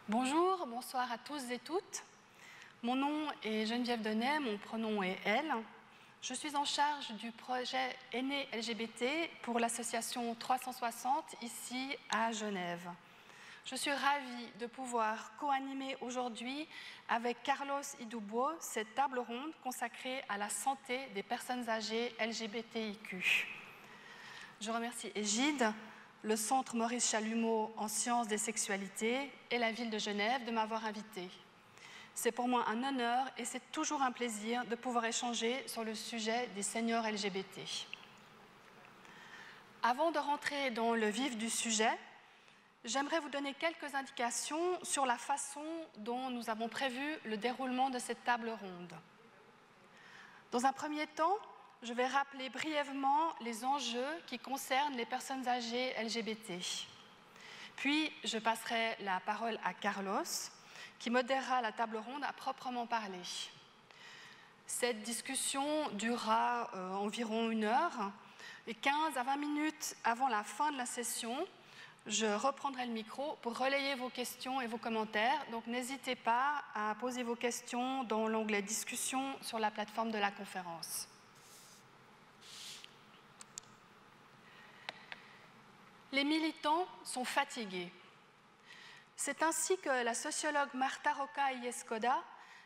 Bonjour, bonsoir à tous et toutes. Mon nom est Geneviève Denay, mon pronom est elle. Je suis en charge du projet Aînés LGBT pour l'association 360 ici à Genève. Je suis ravie de pouvoir co-animer aujourd'hui avec Carlos Idoubo cette table ronde consacrée à la santé des personnes âgées LGBTIQ. Je remercie Égide, le Centre Maurice Chalumeau en sciences des sexualités et la ville de Genève de m'avoir invitée. C'est pour moi un honneur et c'est toujours un plaisir de pouvoir échanger sur le sujet des seniors LGBT. Avant de rentrer dans le vif du sujet, j'aimerais vous donner quelques indications sur la façon dont nous avons prévu le déroulement de cette table ronde. Dans un premier temps, je vais rappeler brièvement les enjeux qui concernent les personnes âgées LGBT. Puis, je passerai la parole à Carlos, qui modérera la table ronde à proprement parler. Cette discussion durera environ 1 heure, et 15 à 20 minutes avant la fin de la session, je reprendrai le micro pour relayer vos questions et vos commentaires. Donc, n'hésitez pas à poser vos questions dans l'onglet « Discussion » sur la plateforme de la conférence. Les militants sont fatigués. C'est ainsi que la sociologue Marta Roca Illescoda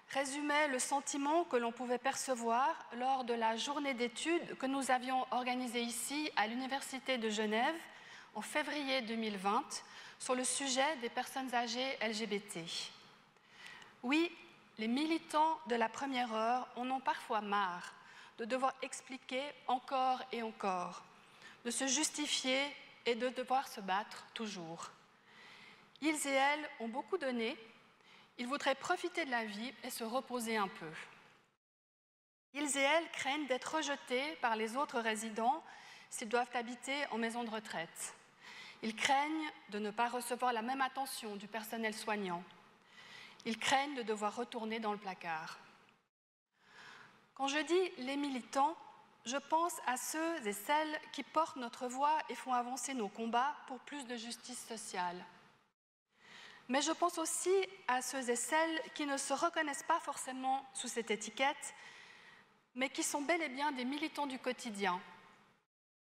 résumait le sentiment que l'on pouvait percevoir lors de la journée d'études que nous avions organisée ici à l'Université de Genève en février 2020 sur le sujet des personnes âgées LGBT. Oui, les militants de la première heure en ont parfois marre de devoir expliquer encore et encore, de se justifier et de devoir se battre toujours. Ils et elles ont beaucoup donné, ils voudraient profiter de la vie et se reposer un peu. Ils et elles craignent d'être rejetés par les autres résidents s'ils doivent habiter en maison de retraite. Ils craignent de ne pas recevoir la même attention du personnel soignant. Ils craignent de devoir retourner dans le placard. Quand je dis les militants, je pense à ceux et celles qui portent notre voix et font avancer nos combats pour plus de justice sociale. Mais je pense aussi à ceux et celles qui ne se reconnaissent pas forcément sous cette étiquette, mais qui sont bel et bien des militants du quotidien.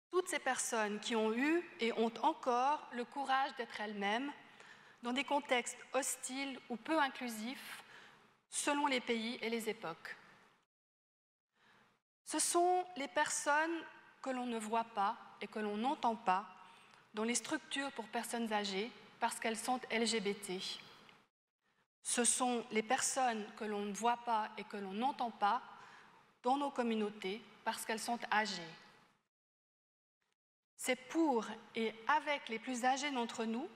Toutes ces personnes qui ont eu et ont encore le courage d'être elles-mêmes dans des contextes hostiles ou peu inclusifs selon les pays et les époques. Ce sont les personnes que l'on ne voit pas et que l'on n'entend pas dans les structures pour personnes âgées parce qu'elles sont LGBT. Ce sont les personnes que l'on ne voit pas et que l'on n'entend pas dans nos communautés parce qu'elles sont âgées. C'est pour et avec les plus âgés d'entre nous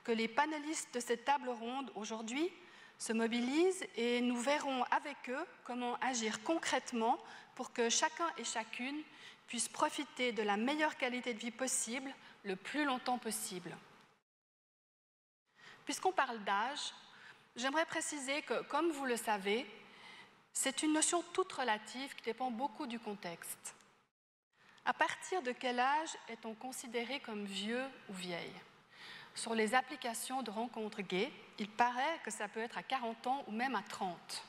que les panélistes de cette table ronde aujourd'hui se mobilisent et nous verrons avec eux comment agir concrètement pour que chacun et chacune puisse profiter de la meilleure qualité de vie possible le plus longtemps possible. Puisqu'on parle d'âge, j'aimerais préciser que, comme vous le savez, c'est une notion toute relative qui dépend beaucoup du contexte. À partir de quel âge est-on considéré comme vieux ou vieille ? Sur les applications de rencontres gays, il paraît que ça peut être à 40 ans ou même à 30.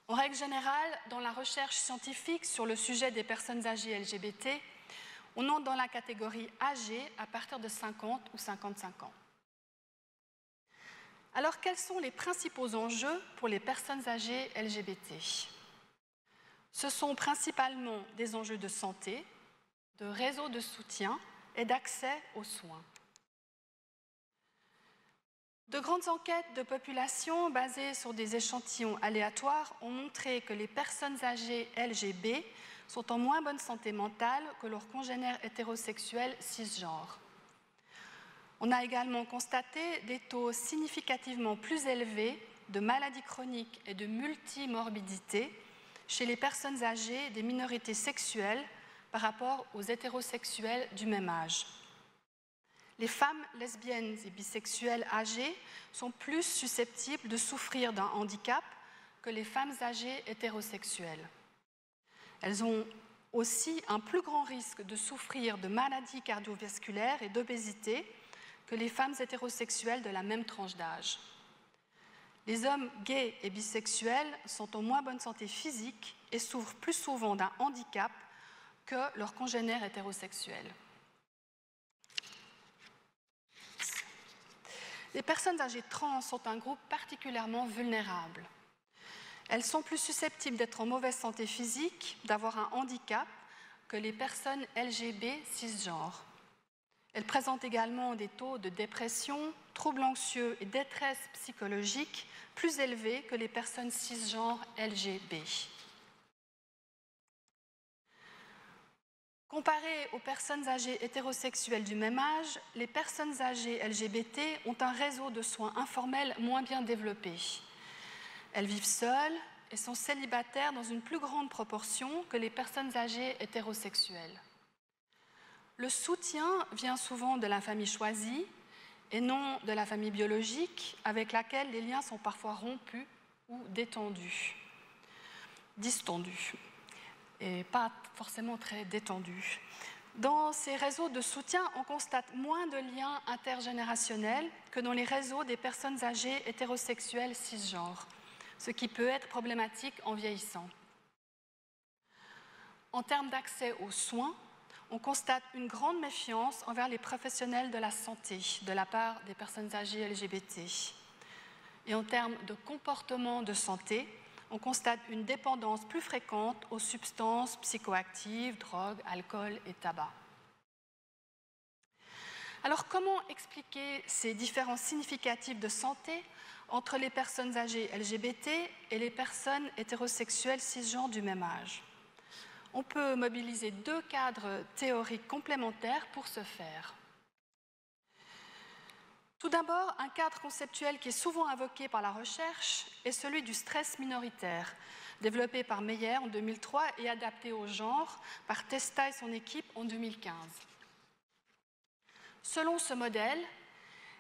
En règle générale, dans la recherche scientifique sur le sujet des personnes âgées LGBT, on entre dans la catégorie âgée à partir de 50 ou 55 ans. Alors, quels sont les principaux enjeux pour les personnes âgées LGBT ? Ce sont principalement des enjeux de santé, de réseau de soutien et d'accès aux soins. De grandes enquêtes de population basées sur des échantillons aléatoires ont montré que les personnes âgées LGB sont en moins bonne santé mentale que leurs congénères hétérosexuels cisgenres. On a également constaté des taux significativement plus élevés de maladies chroniques et de multimorbidité chez les personnes âgées des minorités sexuelles par rapport aux hétérosexuels du même âge. Les femmes lesbiennes et bisexuelles âgées sont plus susceptibles de souffrir d'un handicap que les femmes âgées hétérosexuelles. Elles ont aussi un plus grand risque de souffrir de maladies cardiovasculaires et d'obésité que les femmes hétérosexuelles de la même tranche d'âge. Les hommes gays et bisexuels sont en moins bonne santé physique et souffrent plus souvent d'un handicap que leurs congénères hétérosexuels. Les personnes âgées trans sont un groupe particulièrement vulnérable. Elles sont plus susceptibles d'être en mauvaise santé physique, d'avoir un handicap, que les personnes LGB cisgenres. Elles présentent également des taux de dépression, troubles anxieux et détresse psychologique plus élevés que les personnes cisgenres LGB. Comparées aux personnes âgées hétérosexuelles du même âge, les personnes âgées LGBT ont un réseau de soins informels moins bien développé. Elles vivent seules et sont célibataires dans une plus grande proportion que les personnes âgées hétérosexuelles. Le soutien vient souvent de la famille choisie et non de la famille biologique avec laquelle les liens sont parfois rompus ou distendus, et pas forcément très détendus. Dans ces réseaux de soutien, on constate moins de liens intergénérationnels que dans les réseaux des personnes âgées hétérosexuelles cisgenres, ce qui peut être problématique en vieillissant. En termes d'accès aux soins, on constate une grande méfiance envers les professionnels de la santé de la part des personnes âgées LGBT. Et en termes de comportement de santé, on constate une dépendance plus fréquente aux substances psychoactives, drogues, alcool et tabac. Alors, comment expliquer ces différences significatives de santé entre les personnes âgées LGBT et les personnes hétérosexuelles cisgenres du même âge? On peut mobiliser deux cadres théoriques complémentaires pour ce faire. Tout d'abord, un cadre conceptuel qui est souvent invoqué par la recherche est celui du stress minoritaire, développé par Meyer en 2003 et adapté au genre par Testa et son équipe en 2015. Selon ce modèle,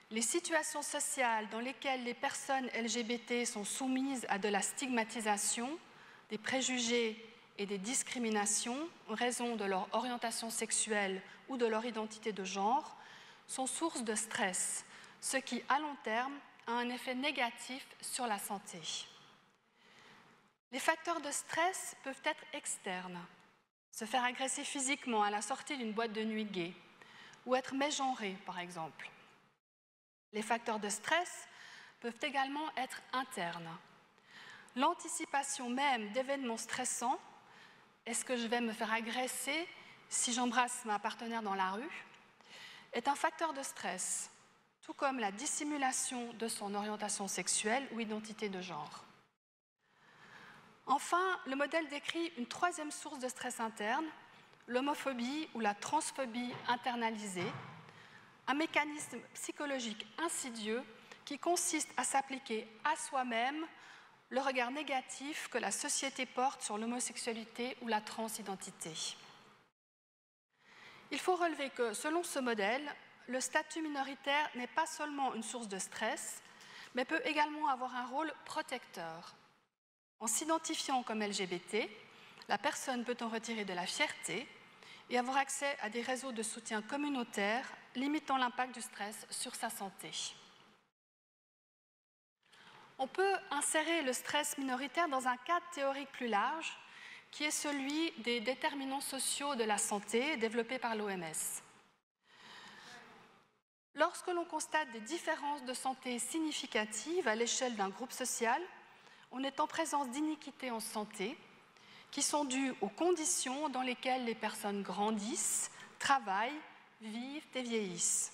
les situations sociales dans lesquelles les personnes LGBT sont soumises à de la stigmatisation, des préjugés et des discriminations en raison de leur orientation sexuelle ou de leur identité de genre sont source de stress, ce qui, à long terme, a un effet négatif sur la santé. Les facteurs de stress peuvent être externes, se faire agresser physiquement à la sortie d'une boîte de nuit gay, ou être mégenré, par exemple. Les facteurs de stress peuvent également être internes. L'anticipation même d'événements stressants, est-ce que je vais me faire agresser si j'embrasse ma partenaire dans la rue, est un facteur de stress, tout comme la dissimulation de son orientation sexuelle ou identité de genre. Enfin, le modèle décrit une troisième source de stress interne, l'homophobie ou la transphobie internalisée, un mécanisme psychologique insidieux qui consiste à s'appliquer à soi-même le regard négatif que la société porte sur l'homosexualité ou la transidentité. Il faut relever que, selon ce modèle, le statut minoritaire n'est pas seulement une source de stress, mais peut également avoir un rôle protecteur. En s'identifiant comme LGBT, la personne peut en retirer de la fierté et avoir accès à des réseaux de soutien communautaires limitant l'impact du stress sur sa santé. On peut insérer le stress minoritaire dans un cadre théorique plus large, qui est celui des déterminants sociaux de la santé développés par l'OMS. Lorsque l'on constate des différences de santé significatives à l'échelle d'un groupe social, on est en présence d'iniquités en santé qui sont dues aux conditions dans lesquelles les personnes grandissent, travaillent, vivent et vieillissent.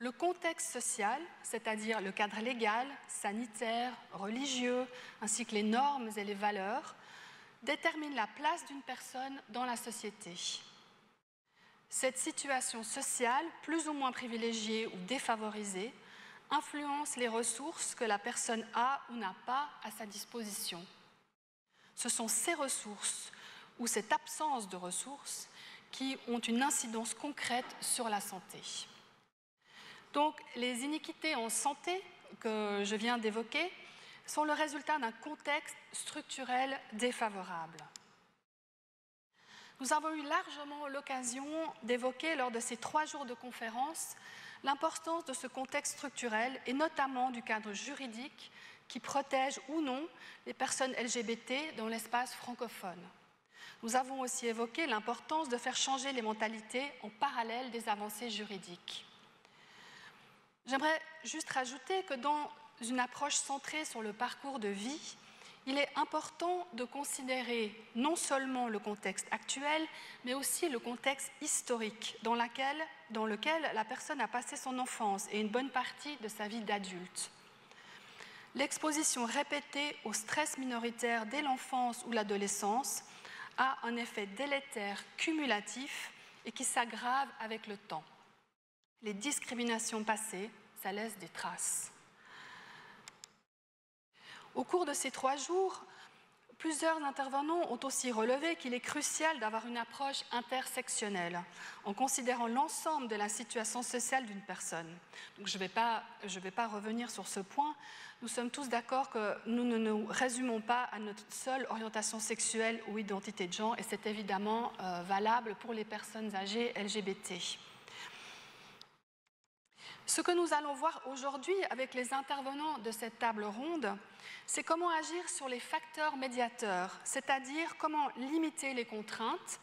Le contexte social, c'est-à-dire le cadre légal, sanitaire, religieux, ainsi que les normes et les valeurs, détermine la place d'une personne dans la société. Cette situation sociale, plus ou moins privilégiée ou défavorisée, influence les ressources que la personne a ou n'a pas à sa disposition. Ce sont ces ressources ou cette absence de ressources qui ont une incidence concrète sur la santé. Donc, les iniquités en santé que je viens d'évoquer sont le résultat d'un contexte structurel défavorable. Nous avons eu largement l'occasion d'évoquer lors de ces 3 jours de conférence l'importance de ce contexte structurel et notamment du cadre juridique qui protège ou non les personnes LGBT dans l'espace francophone. Nous avons aussi évoqué l'importance de faire changer les mentalités en parallèle des avancées juridiques. J'aimerais juste rajouter que dans une approche centrée sur le parcours de vie, il est important de considérer non seulement le contexte actuel, mais aussi le contexte historique dans lequel la personne a passé son enfance et une bonne partie de sa vie d'adulte. L'exposition répétée au stress minoritaire dès l'enfance ou l'adolescence a un effet délétère cumulatif et qui s'aggrave avec le temps. Les discriminations passées, ça laisse des traces. Au cours de ces 3 jours, plusieurs intervenants ont aussi relevé qu'il est crucial d'avoir une approche intersectionnelle en considérant l'ensemble de la situation sociale d'une personne. Donc, je ne vais pas revenir sur ce point. Nous sommes tous d'accord que nous ne nous résumons pas à notre seule orientation sexuelle ou identité de genre, et c'est évidemment valable pour les personnes âgées LGBT. Ce que nous allons voir aujourd'hui avec les intervenants de cette table ronde, c'est comment agir sur les facteurs médiateurs, c'est-à-dire comment limiter les contraintes,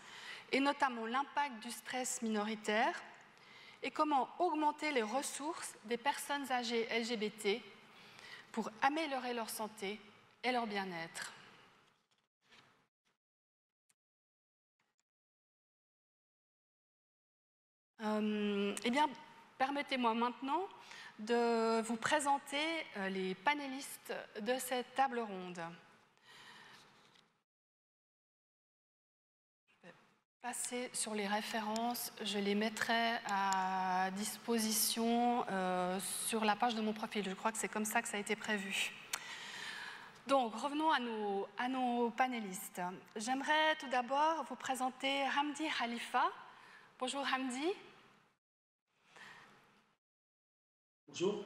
et notamment l'impact du stress minoritaire, et comment augmenter les ressources des personnes âgées LGBT pour améliorer leur santé et leur bien-être. Eh bien, permettez-moi maintenant de vous présenter les panélistes de cette table ronde. Je vais passer sur les références, je les mettrai à disposition sur la page de mon profil. Je crois que c'est comme ça que ça a été prévu. Donc, revenons à nos panélistes. J'aimerais tout d'abord vous présenter Hamdi Khalifa. Bonjour Hamdi. Bonjour.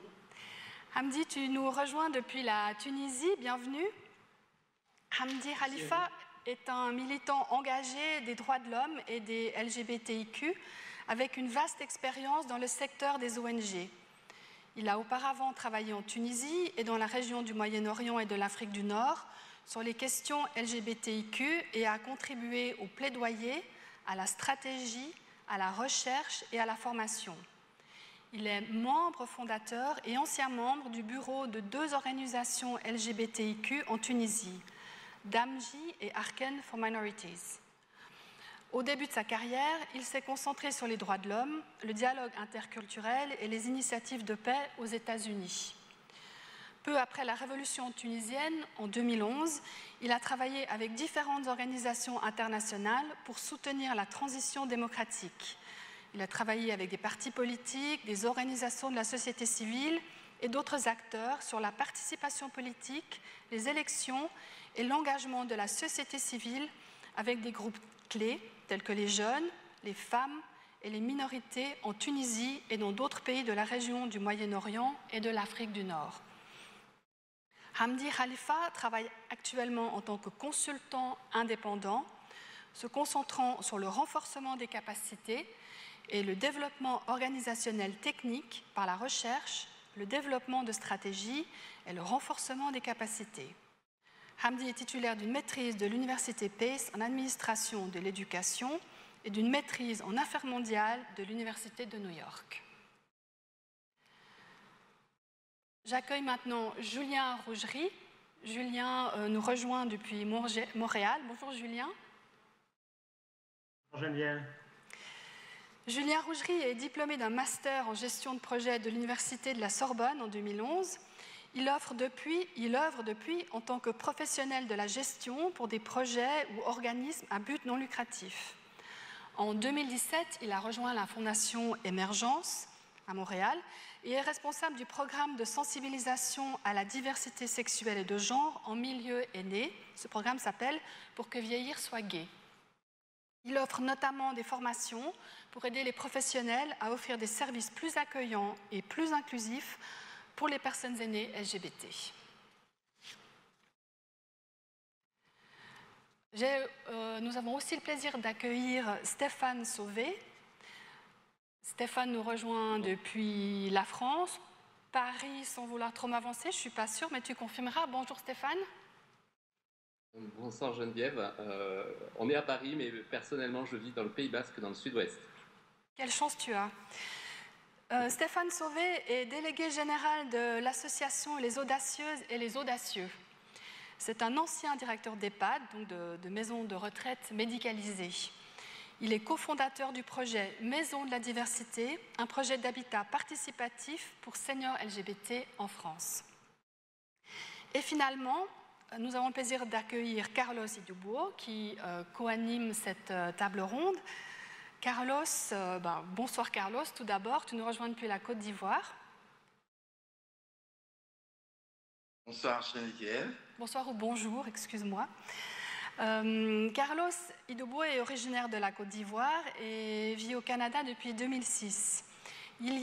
Hamdi, tu nous rejoins depuis la Tunisie, bienvenue. Hamdi Khalifa est un militant engagé des droits de l'homme et des LGBTIQ avec une vaste expérience dans le secteur des ONG. Il a auparavant travaillé en Tunisie et dans la région du Moyen-Orient et de l'Afrique du Nord sur les questions LGBTIQ et a contribué au plaidoyer, à la stratégie, à la recherche et à la formation. Il est membre fondateur et ancien membre du bureau de 2 organisations LGBTIQ en Tunisie, Damji et Arken for Minorities. Au début de sa carrière, il s'est concentré sur les droits de l'homme, le dialogue interculturel et les initiatives de paix aux États-Unis. Peu après la révolution tunisienne, en 2011, il a travaillé avec différentes organisations internationales pour soutenir la transition démocratique. Il a travaillé avec des partis politiques, des organisations de la société civile et d'autres acteurs sur la participation politique, les élections et l'engagement de la société civile avec des groupes clés tels que les jeunes, les femmes et les minorités en Tunisie et dans d'autres pays de la région du Moyen-Orient et de l'Afrique du Nord. Hamdi Khalifa travaille actuellement en tant que consultant indépendant, se concentrant sur le renforcement des capacités et le développement organisationnel technique par la recherche, le développement de stratégies et le renforcement des capacités. Hamdi est titulaire d'une maîtrise de l'Université Pace en administration de l'éducation et d'une maîtrise en affaires mondiales de l'Université de New York. J'accueille maintenant Julien Rougerie. Julien nous rejoint depuis Montréal. Bonjour Julien. Bonjour Geneviève. Julien Rougerie est diplômé d'un master en gestion de projet de l'Université de la Sorbonne en 2011. Il œuvre depuis en tant que professionnel de la gestion pour des projets ou organismes à but non lucratif. En 2017, il a rejoint la Fondation Émergence à Montréal et est responsable du programme de sensibilisation à la diversité sexuelle et de genre en milieu aîné. Ce programme s'appelle « Pour que vieillir soit gai ». Il offre notamment des formations pour aider les professionnels à offrir des services plus accueillants et plus inclusifs pour les personnes aînées LGBT. Nous avons aussi le plaisir d'accueillir Stéphane Sauvé. Stéphane nous rejoint depuis la France, Paris, sans vouloir trop m'avancer, je ne suis pas sûre, mais tu confirmeras. Bonjour Stéphane. Bonsoir Geneviève, on est à Paris, mais personnellement je vis dans le Pays Basque, dans le sud-ouest. Quelle chance tu as. Stéphane Sauvé est délégué général de l'association Les Audacieuses et les Audacieux. C'est un ancien directeur d'EHPAD, donc de maison de retraite médicalisée. Il est cofondateur du projet Maison de la Diversité, un projet d'habitat participatif pour seniors LGBT en France. Et finalement, nous avons le plaisir d'accueillir Carlos Idubuo, qui co-anime cette table ronde. Carlos, bonsoir Carlos, tout d'abord, tu nous rejoins depuis la Côte d'Ivoire. Bonsoir Geneviève. Bonsoir ou bonjour, excuse-moi. Carlos Idubuo est originaire de la Côte d'Ivoire et vit au Canada depuis 2006. Il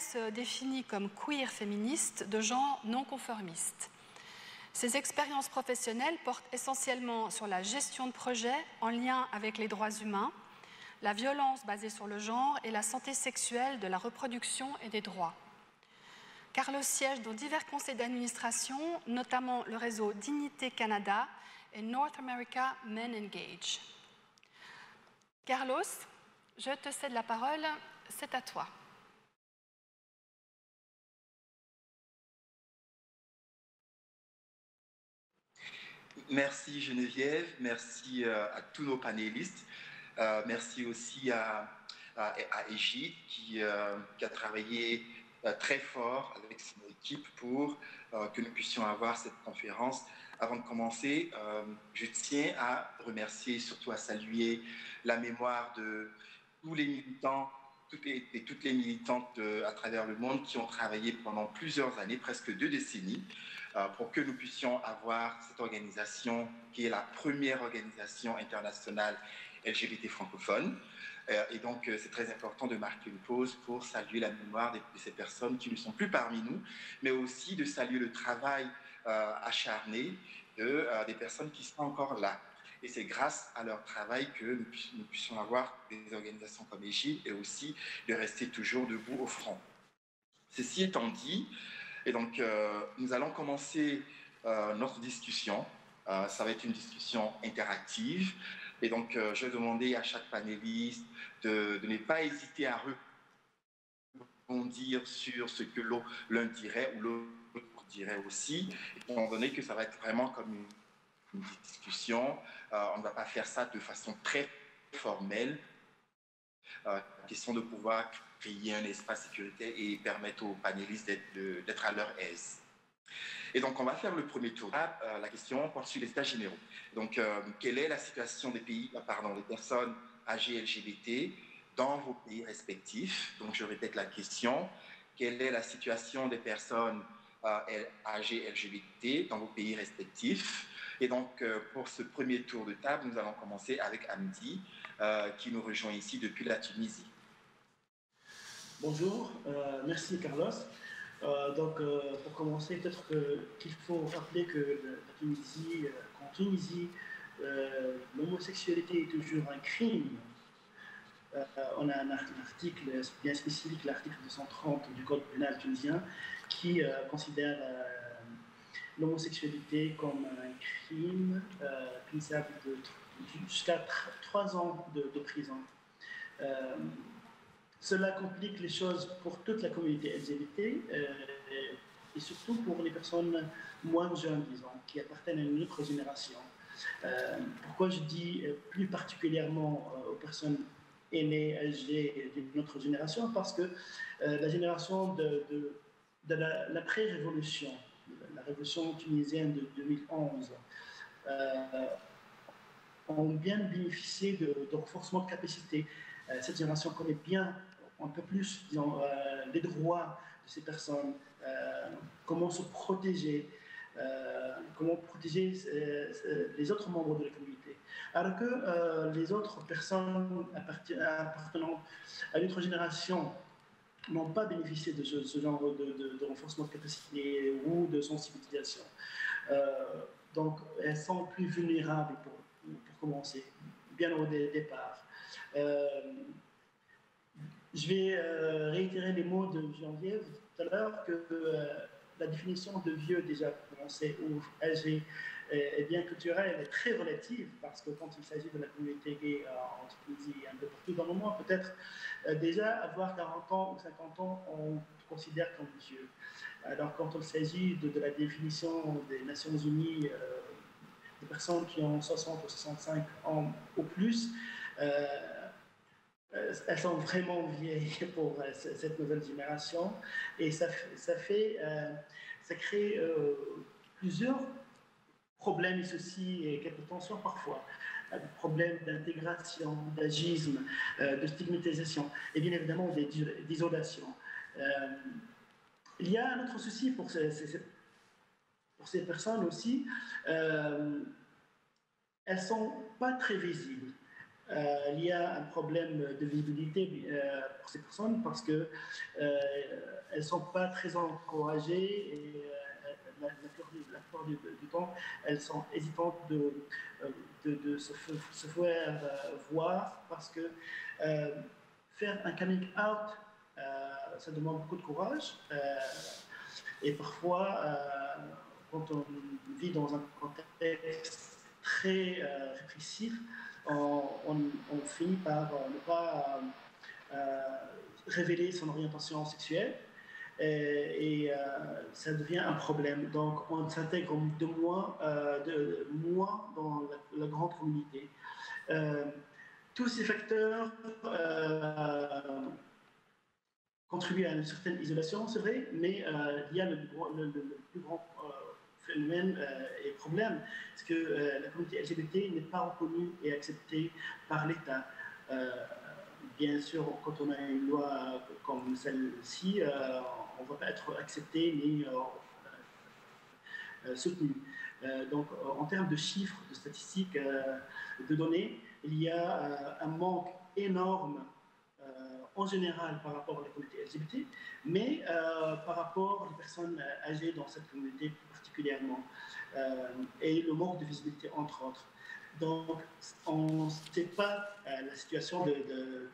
se définit comme queer féministe de genre non conformiste. Ses expériences professionnelles portent essentiellement sur la gestion de projets en lien avec les droits humains, la violence basée sur le genre et la santé sexuelle de la reproduction et des droits. Carlos siège dans divers conseils d'administration, notamment le réseau Dignité Canada et North America Men Engage. Carlos, je te cède la parole, c'est à toi. Merci Geneviève, merci à tous nos panélistes, merci aussi à Égide qui a travaillé très fort avec son équipe pour que nous puissions avoir cette conférence. Avant de commencer, je tiens à remercier et surtout à saluer la mémoire de tous les militants et toutes les militantes à travers le monde qui ont travaillé pendant plusieurs années, presque 2 décennies, pour que nous puissions avoir cette organisation qui est la première organisation internationale LGBT francophone. Et donc, c'est très important de marquer une pause pour saluer la mémoire de ces personnes qui ne sont plus parmi nous, mais aussi de saluer le travail acharné des personnes qui sont encore là. Et c'est grâce à leur travail que nous puissions avoir des organisations comme Égide et aussi de rester toujours debout au front. Ceci étant dit, et donc nous allons commencer notre discussion. Ça va être une discussion interactive. Et donc, je vais demander à chaque panéliste de ne pas hésiter à rebondir sur ce que l'un dirait ou l'autre dirait aussi, étant donné que ça va être vraiment comme une discussion. On ne va pas faire ça de façon très formelle. Question de pouvoir créer un espace sécurité et permettre aux panélistes d'être à leur aise. Et donc, on va faire le premier tour. La question porte sur les états généraux. Donc, quelle est la situation des personnes âgées LGBT dans vos pays respectifs? Donc, je répète la question. Quelle est la situation des personnes âgées LGBT dans vos pays respectifs? Et donc, pour ce premier tour de table, nous allons commencer avec Hamdi, qui nous rejoint ici depuis la Tunisie. Bonjour, merci Carlos. Pour commencer, peut-être qu'il faut rappeler que qu'en Tunisie, l'homosexualité est toujours un crime. On a un article bien spécifique, l'article 230 du Code pénal tunisien, qui considère l'homosexualité comme un crime punissable jusqu'à 3 ans de prison. Cela complique les choses pour toute la communauté LGBT et surtout pour les personnes moins jeunes, disons, qui appartiennent à une autre génération. Pourquoi je dis plus particulièrement aux personnes aînées, âgées d'une autre génération? Parce que la génération de l'après-révolution, la révolution tunisienne de 2011, ont bien bénéficié de renforcement de capacité. Cette génération connaît bien un peu plus, disons, les droits de ces personnes, comment se protéger, comment protéger les autres membres de la communauté. Alors que les autres personnes appartenant à une autre génération n'ont pas bénéficié de ce genre de renforcement de capacité ou de sensibilisation. Donc, elles sont plus vulnérables pour commencer, bien au départ. Je vais réitérer les mots de Geneviève tout à l'heure, que la définition de vieux, déjà prononcée, ou âgé, est bien culturelle, elle est très relative, parce que quand il s'agit de la communauté gay en Tunisie et un peu partout dans le monde, peut-être déjà avoir 40 ans ou 50 ans, on considère comme vieux. Alors quand il s'agit de la définition des Nations Unies, des personnes qui ont 60 ou 65 ans ou plus, elles sont vraiment vieilles pour cette nouvelle génération, et ça crée plusieurs problèmes et soucis et quelques tensions parfois, des problèmes d'intégration, d'agisme, de stigmatisation et bien évidemment d'isolation. Il y a un autre souci pour ces personnes aussi, elles ne sont pas très visibles. Il y a un problème de visibilité pour ces personnes parce qu'elles ne sont pas très encouragées et la plupart du temps, elles sont hésitantes de se faire voir, parce que faire un coming out, ça demande beaucoup de courage, et parfois, quand on vit dans un contexte très répressif, on finit par ne pas révéler son orientation sexuelle, et ça devient un problème. Donc on s'intègre de moins dans la grande communauté. Tous ces facteurs contribuent à une certaine isolation, c'est vrai, mais il y a le plus grand phénomène et problème, c'est que la communauté LGBT n'est pas reconnue et acceptée par l'État. Bien sûr, quand on a une loi comme celle-ci, on ne va pas être accepté ni soutenu. Donc, en termes de chiffres, de statistiques, de données, il y a un manque énorme en général par rapport à la communauté LGBT, mais par rapport aux personnes âgées dans cette communauté plus particulièrement, et le manque de visibilité entre autres. Donc, on ne sait pas la situation de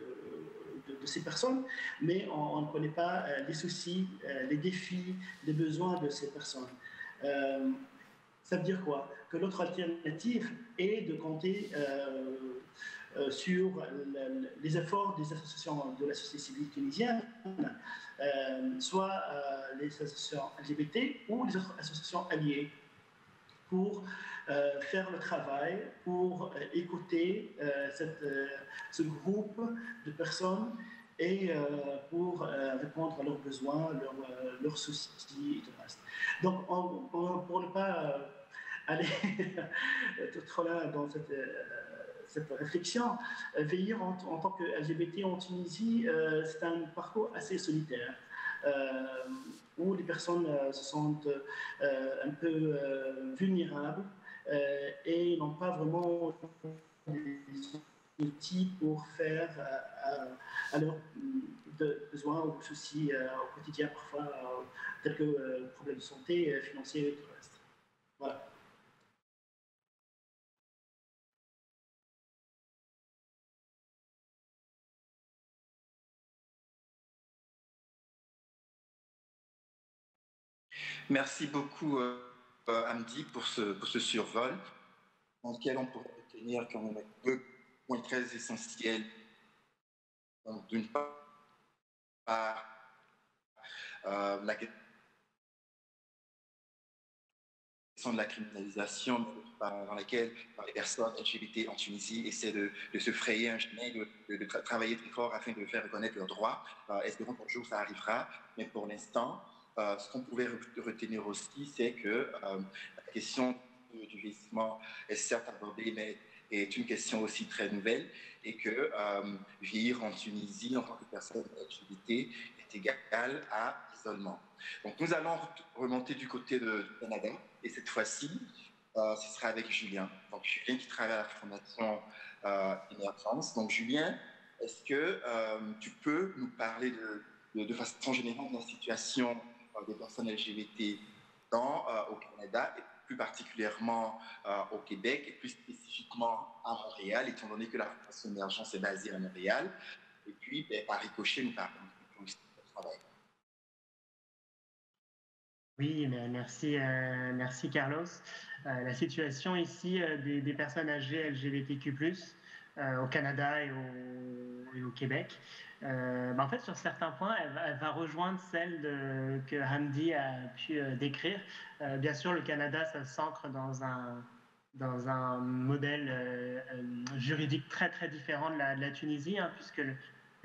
ces personnes, mais on ne connaît pas les soucis, les défis, les besoins de ces personnes. Ça veut dire quoi? Que l'autre alternative est de compter sur les efforts des associations de la société civile tunisienne, soit les associations LGBT ou les autres associations alliées, pour faire le travail, pour écouter ce groupe de personnes et pour répondre à leurs besoins, leurs soucis et tout le reste. Donc, pour ne pas aller trop loin dans cette réflexion, vieillir en tant que LGBT en Tunisie, c'est un parcours assez solitaire, où les personnes se sentent un peu vulnérables et n'ont pas vraiment des outils pour faire à leurs besoins ou soucis au quotidien, parfois tels que problèmes de santé, financiers et tout le reste. Voilà. Merci beaucoup, Hamdi, pour ce survol, dans lequel on pourrait retenir quand même deux points très essentiels. D'une part, la question de la criminalisation, dans laquelle les personnes LGBT en Tunisie essaient de se frayer un chemin, de travailler très fort afin de faire reconnaître leurs droits. Espérons qu'un jour ça arrivera, mais pour l'instant, ce qu'on pouvait retenir aussi, c'est que la question du vieillissement est certes abordée, mais est une question aussi très nouvelle, et que vieillir en Tunisie en tant que personne LGBT est égal à isolement. Donc nous allons remonter du côté du Canada, et cette fois-ci, ce sera avec Julien. Donc Julien qui travaille à la Fondation Émergence. Donc Julien, est-ce que tu peux nous parler de façon générale de la situation des personnes LGBT au Canada, et plus particulièrement au Québec et plus spécifiquement à Montréal, étant donné que la Fondation Émergence est basée à Montréal. Et puis, par ricochet, nous parlons aussi de travail. Oui, merci, merci Carlos. La situation ici des personnes âgées LGBTQ+, au Canada et au Québec, en fait, sur certains points, elle va rejoindre celle que Hamdi a pu décrire. Bien sûr, le Canada, ça s'ancre dans un modèle juridique très, très différent de la Tunisie, hein, puisque le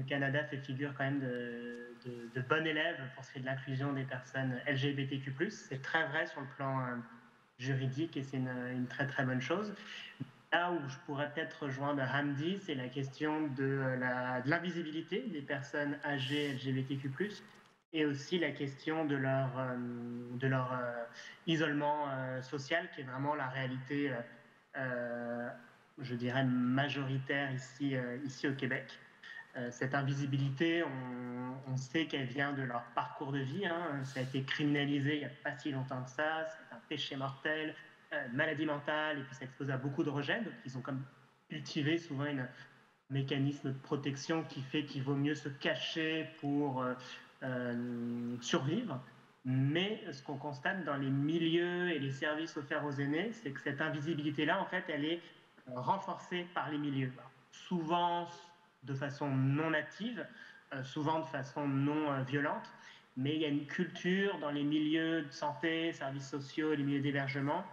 Canada fait figure quand même de bon élève pour ce qui est de l'inclusion des personnes LGBTQ+. C'est très vrai sur le plan juridique et c'est une très très bonne chose. Là où je pourrais peut-être rejoindre Hamdi, c'est la question de l'invisibilité des personnes âgées LGBTQ+, et aussi la question de leur isolement social, qui est vraiment la réalité, je dirais, majoritaire ici au Québec. Cette invisibilité, on sait qu'elle vient de leur parcours de vie, hein. Ça a été criminalisé il n'y a pas si longtemps que ça, c'est un péché mortel, maladie mentale, et puis ça expose à beaucoup de rejets, donc ils ont comme cultivé souvent un mécanisme de protection qui fait qu'il vaut mieux se cacher pour survivre. Mais ce qu'on constate dans les milieux et les services offerts aux aînés, c'est que cette invisibilité-là, en fait, elle est renforcée par les milieux. Souvent de façon non active, souvent de façon non violente, mais il y a une culture dans les milieux de santé, services sociaux, les milieux d'hébergement,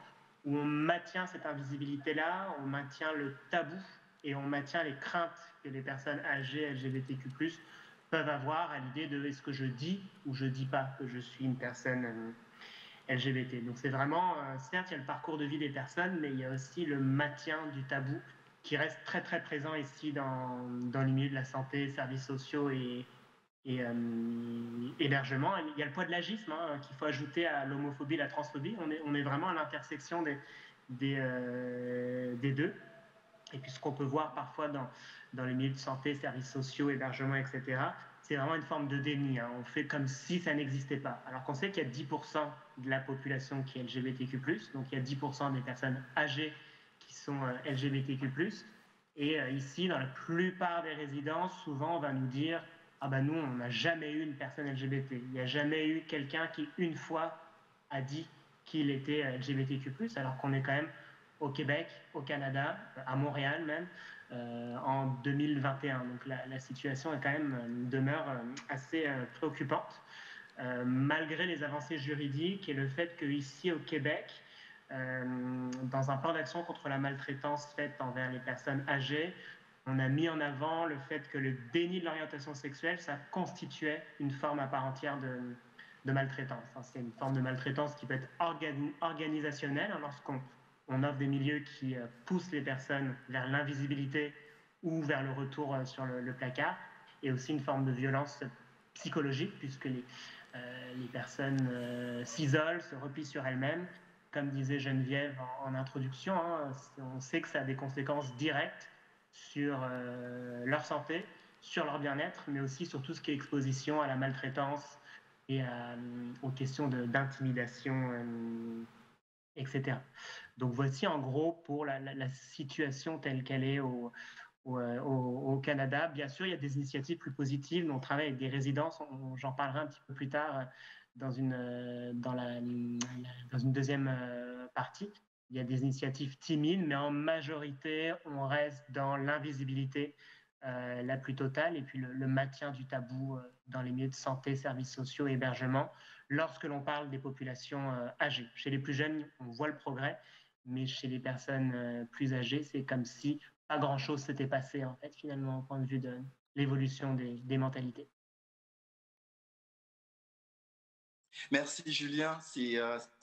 où on maintient cette invisibilité-là, on maintient le tabou et on maintient les craintes que les personnes âgées LGBTQ+, peuvent avoir à l'idée de est-ce que je dis ou je dis pas que je suis une personne LGBT. Donc c'est vraiment, certes, il y a le parcours de vie des personnes, mais il y a aussi le maintien du tabou qui reste très très présent ici dans le milieu de la santé, services sociaux et hébergement. Il y a le poids de l'agisme hein, qu'il faut ajouter à l'homophobie, la transphobie. On est vraiment à l'intersection des deux. Et puis ce qu'on peut voir parfois dans les milieux de santé, services sociaux, hébergement, etc., c'est vraiment une forme de déni. Hein. On fait comme si ça n'existait pas. Alors qu'on sait qu'il y a 10% de la population qui est LGBTQ+, donc il y a 10% des personnes âgées qui sont LGBTQ+. Et ici, dans la plupart des résidences, souvent, on va nous dire « Ah ben nous, on n'a jamais eu une personne LGBT. Il n'y a jamais eu quelqu'un qui, une fois, a dit qu'il était LGBTQ+, alors qu'on est quand même au Québec, au Canada, à Montréal même, en 2021. Donc la situation est quand même demeure assez préoccupante, malgré les avancées juridiques et le fait qu'ici au Québec, dans un plan d'action contre la maltraitance faite envers les personnes âgées, on a mis en avant le fait que le déni de l'orientation sexuelle, ça constituait une forme à part entière de maltraitance. C'est une forme de maltraitance qui peut être organisationnelle, hein, lorsqu'on offre des milieux qui poussent les personnes vers l'invisibilité ou vers le retour sur le placard, et aussi une forme de violence psychologique, puisque les personnes s'isolent, se replient sur elles-mêmes. Comme disait Geneviève en introduction, hein, on sait que ça a des conséquences directes sur leur santé, sur leur bien-être, mais aussi sur tout ce qui est exposition à la maltraitance et aux questions d'intimidation, etc. Donc voici en gros pour la situation telle qu'elle est au Canada. Bien sûr, il y a des initiatives plus positives. On travaille avec des résidences, j'en parlerai un petit peu plus tard dans une deuxième partie. Il y a des initiatives timides, mais en majorité, on reste dans l'invisibilité la plus totale et puis le maintien du tabou dans les milieux de santé, services sociaux et hébergement lorsque l'on parle des populations âgées. Chez les plus jeunes, on voit le progrès, mais chez les personnes plus âgées, c'est comme si pas grand-chose s'était passé, en fait, finalement, au point de vue de l'évolution des mentalités. Merci Julien, c'est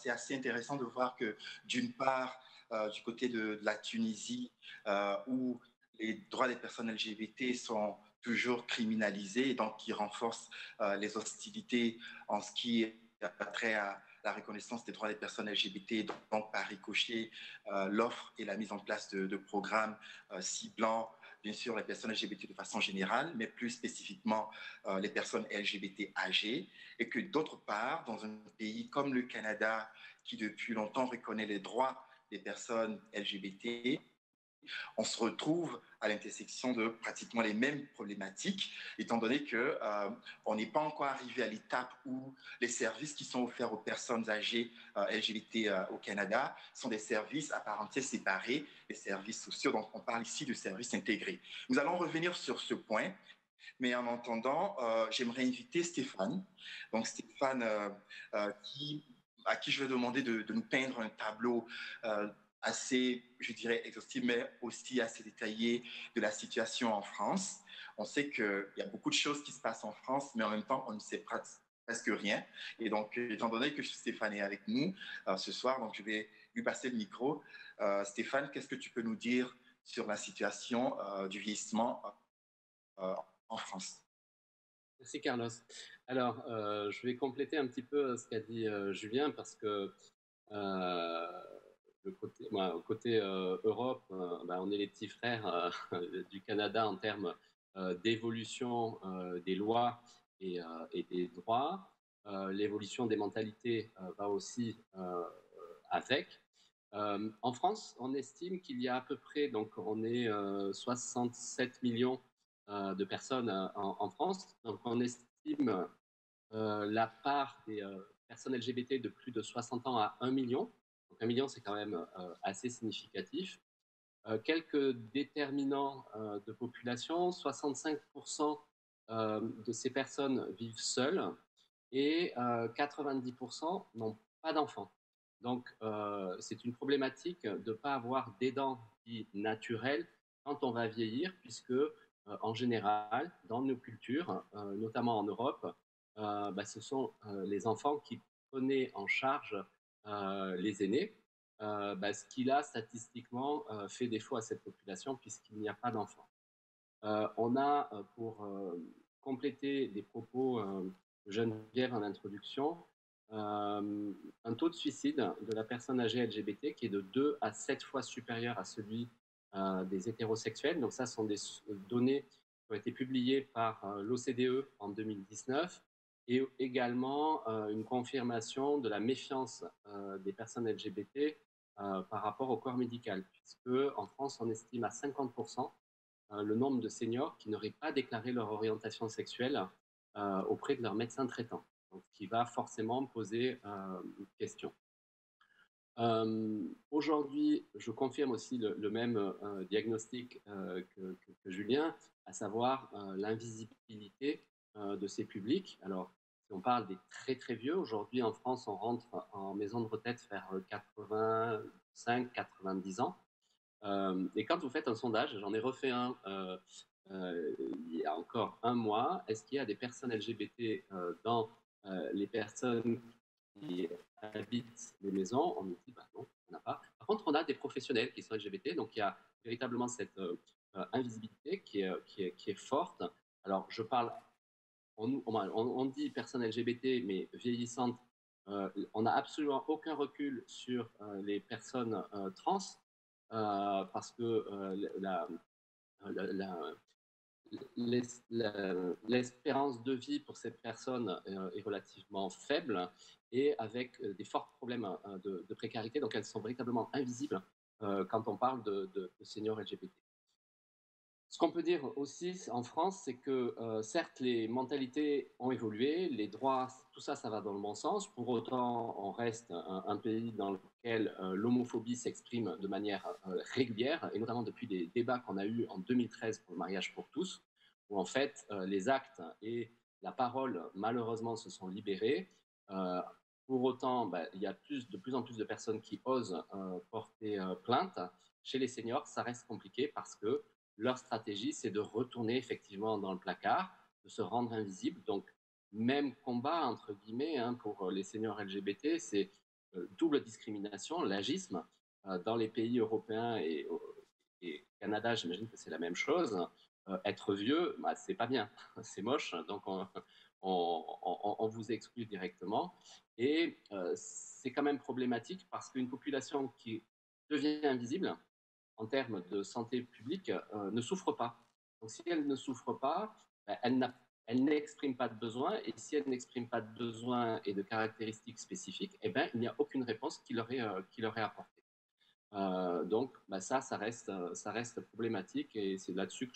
assez intéressant de voir que d'une part, du côté de la Tunisie, où les droits des personnes LGBT sont toujours criminalisés et donc qui renforcent les hostilités en ce qui a trait à la reconnaissance des droits des personnes LGBT, donc par ricochet, l'offre et la mise en place de programmes ciblant bien sûr les personnes LGBT de façon générale, mais plus spécifiquement les personnes LGBT âgées, et que d'autre part, dans un pays comme le Canada, qui depuis longtemps reconnaît les droits des personnes LGBT, on se retrouve à l'intersection de pratiquement les mêmes problématiques, étant donné que on n'est pas encore arrivé à l'étape où les services qui sont offerts aux personnes âgées LGBT au Canada sont des services à part entière séparés, des services sociaux. Donc, on parle ici de services intégrés. Nous allons revenir sur ce point, mais en attendant, j'aimerais inviter Stéphane. Donc, Stéphane, à qui je vais demander de nous peindre un tableau assez, je dirais, exhaustif, mais aussi assez détaillé de la situation en France. On sait qu'il y a beaucoup de choses qui se passent en France, mais en même temps, on ne sait presque rien. Et donc, étant donné que Stéphane est avec nous ce soir, donc je vais lui passer le micro. Stéphane, qu'est-ce que tu peux nous dire sur la situation du vieillissement en France? Merci Carlos. Alors, je vais compléter un petit peu ce qu'a dit Julien parce que côté Europe, on est les petits frères du Canada en termes d'évolution des lois et des droits. L'évolution des mentalités va aussi avec. En France, on estime qu'il y a à peu près, donc on est 67 millions de personnes en France. Donc on estime la part des personnes LGBT de plus de 60 ans à 1 million. Donc 1 million, c'est quand même assez significatif. Quelques déterminants de population, 65% de ces personnes vivent seules et 90% n'ont pas d'enfants. Donc, c'est une problématique de ne pas avoir d'aidants naturels quand on va vieillir, puisque en général, dans nos cultures, notamment en Europe, ce sont les enfants qui prenaient en charge les aînés, ce qui là, statistiquement, fait défaut à cette population puisqu'il n'y a pas d'enfants. On a, pour compléter les propos de Geneviève en introduction, un taux de suicide de la personne âgée LGBT qui est de 2 à 7 fois supérieur à celui des hétérosexuels. Donc ça, ce sont des données qui ont été publiées par l'OCDE en 2019 et également une confirmation de la méfiance des personnes LGBT par rapport au corps médical, puisque en France, on estime à 50% le nombre de seniors qui n'auraient pas déclaré leur orientation sexuelle auprès de leur médecin traitant, donc ce qui va forcément poser une question. Aujourd'hui, je confirme aussi le même diagnostic que Julien, à savoir l'invisibilité de ces publics. Alors, si on parle des très très vieux, aujourd'hui en France, on rentre en maison de retraite vers 85-90 ans. Et quand vous faites un sondage, j'en ai refait un il y a encore un mois, est-ce qu'il y a des personnes LGBT dans les personnes qui habitent les maisons? On nous dit non, on n'a pas. Par contre, on a des professionnels qui sont LGBT, donc il y a véritablement cette invisibilité qui est forte. Alors, je parle, on dit personnes LGBT, mais vieillissantes. On n'a absolument aucun recul sur les personnes trans. Parce que l'espérance de vie pour ces personnes est relativement faible et avec des forts problèmes de précarité. Donc, elles sont véritablement invisibles quand on parle de seniors LGBT. Ce qu'on peut dire aussi en France, c'est que certes, les mentalités ont évolué, les droits, tout ça, ça va dans le bon sens. Pour autant, on reste un pays dans lequel l'homophobie s'exprime de manière régulière, et notamment depuis des débats qu'on a eus en 2013 pour le mariage pour tous, où en fait, les actes et la parole, malheureusement, se sont libérés. Pour autant, il y a de plus en plus de personnes qui osent porter plainte. Chez les seniors, ça reste compliqué parce que leur stratégie, c'est de retourner effectivement dans le placard, de se rendre invisible. Donc, même combat, entre guillemets, pour les seniors LGBT, c'est double discrimination, l'agisme. Dans les pays européens et Canada, j'imagine que c'est la même chose. Être vieux, c'est pas bien, c'est moche, donc on vous exclut directement. Et c'est quand même problématique parce qu'une population qui devient invisible, en termes de santé publique, ne souffre pas. Donc, si elle ne souffre pas, elle n'a elle n'exprime pas de besoin, et si elle n'exprime pas de besoin et de caractéristiques spécifiques, eh ben, il n'y a aucune réponse qui leur est apportée. Donc, ça reste problématique, et c'est là-dessus que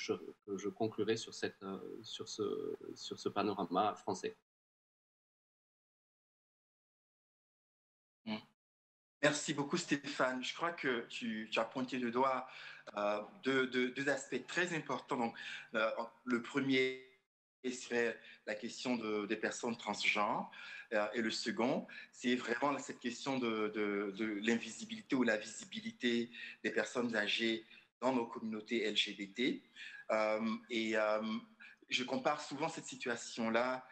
je conclurai sur ce panorama français. Merci beaucoup, Stéphane. Je crois que tu as pointé le doigt deux aspects très importants. Donc, le premier serait la question des personnes transgenres. Et le second, c'est vraiment cette question de l'invisibilité ou la visibilité des personnes âgées dans nos communautés LGBT. Je compare souvent cette situation-là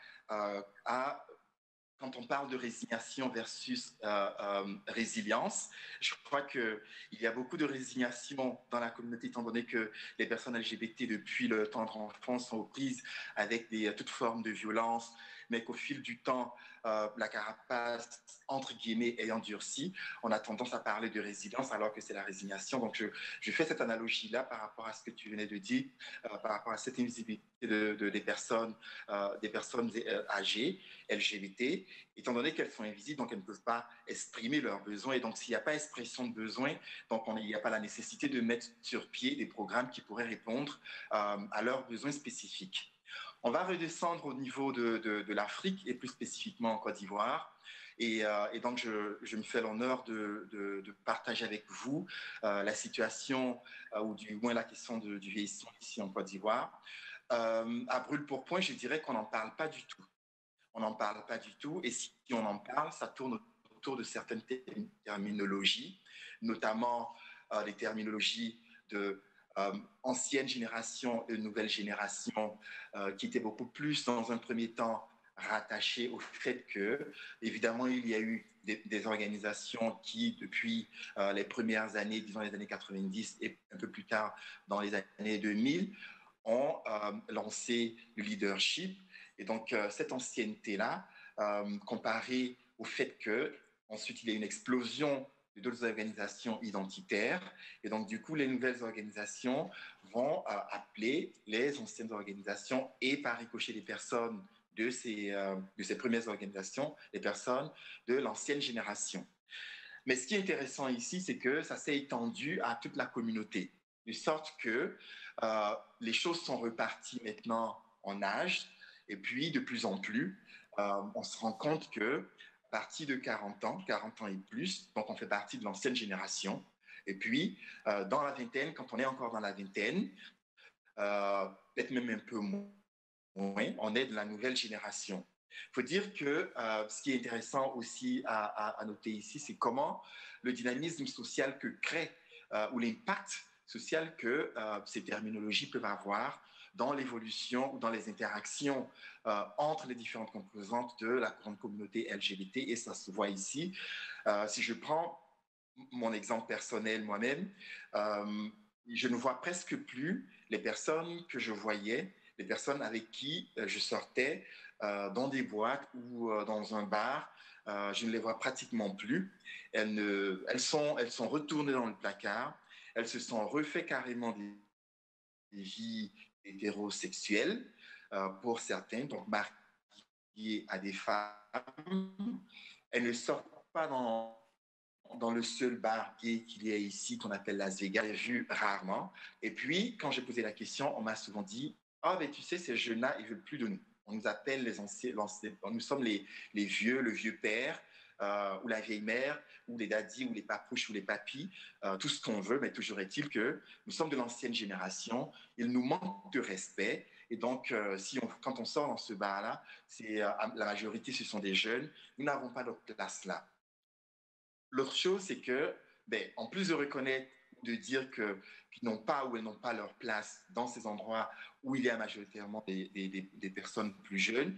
à quand on parle de résignation versus résilience. Je crois qu'il y a beaucoup de résignation dans la communauté, étant donné que les personnes LGBT, depuis le temps de l'enfance, sont aux prises avec toutes formes de violence, mais qu'au fil du temps, la carapace, entre guillemets, ayant durci, on a tendance à parler de résilience alors que c'est la résignation. Donc, je fais cette analogie-là par rapport à ce que tu venais de dire, par rapport à cette invisibilité des personnes âgées, LGBT, étant donné qu'elles sont invisibles, donc elles ne peuvent pas exprimer leurs besoins. Et donc, s'il n'y a pas expression de besoin, donc il n'y a pas la nécessité de mettre sur pied des programmes qui pourraient répondre à leurs besoins spécifiques. On va redescendre au niveau de l'Afrique, et plus spécifiquement en Côte d'Ivoire. Et donc, je me fais l'honneur de partager avec vous la situation, ou du moins la question du vieillissement ici en Côte d'Ivoire. À brûle-pourpoint, je dirais qu'on n'en parle pas du tout. On n'en parle pas du tout. Et si on en parle, ça tourne autour de certaines terminologies, notamment les terminologies de ancienne génération et nouvelle génération, qui étaient beaucoup plus, dans un premier temps, rattachées au fait que, évidemment, il y a eu des organisations qui, depuis les premières années, disons les années 90 et un peu plus tard, dans les années 2000, ont lancé le leadership. Et donc, cette ancienneté-là, comparée au fait que ensuite il y a une explosion d'autres organisations identitaires. Et donc, du coup, les nouvelles organisations vont appeler les anciennes organisations, et par ricochet les personnes de ces premières organisations, les personnes de l'ancienne génération. Mais ce qui est intéressant ici, c'est que ça s'est étendu à toute la communauté, de sorte que les choses sont reparties maintenant en âge, et puis de plus en plus, on se rend compte que à partir de 40 ans et plus, donc on fait partie de l'ancienne génération, et puis dans la vingtaine, quand on est encore dans la vingtaine, peut-être même un peu moins, on est de la nouvelle génération. Il faut dire que ce qui est intéressant aussi à noter ici, c'est comment le dynamisme social que crée, ou l'impact social que ces terminologies peuvent avoir dans l'évolution ou dans les interactions entre les différentes composantes de la grande communauté LGBT. Et ça se voit ici. Si je prends mon exemple personnel moi-même, je ne vois presque plus les personnes que je voyais, les personnes avec qui je sortais dans des boîtes ou dans un bar. Je ne les vois pratiquement plus. Elles sont retournées dans le placard. Elles se sont refait carrément des vies hétérosexuelles, pour certains, donc mariées à des femmes. Elles ne sortent pas dans le seul bar gay qu'il y a ici, qu'on appelle Las Vegas. J'ai vu rarement. Et puis, quand j'ai posé la question, on m'a souvent dit « Ah, ben tu sais, ces jeunes-là, ils ne veulent plus de nous. On nous appelle les anciens, nous sommes les vieux, le vieux père, ou la vieille mère, ou les daddies, ou les papouches, ou les papis, tout ce qu'on veut, mais toujours est-il que nous sommes de l'ancienne génération. Il nous manque de respect. Et donc, quand on sort dans ce bar-là, la majorité, ce sont des jeunes. Nous n'avons pas notre place là. » L'autre chose, c'est que, en plus de reconnaître, de dire qu'ils n'ont pas ou elles n'ont pas leur place dans ces endroits où il y a majoritairement des personnes plus jeunes,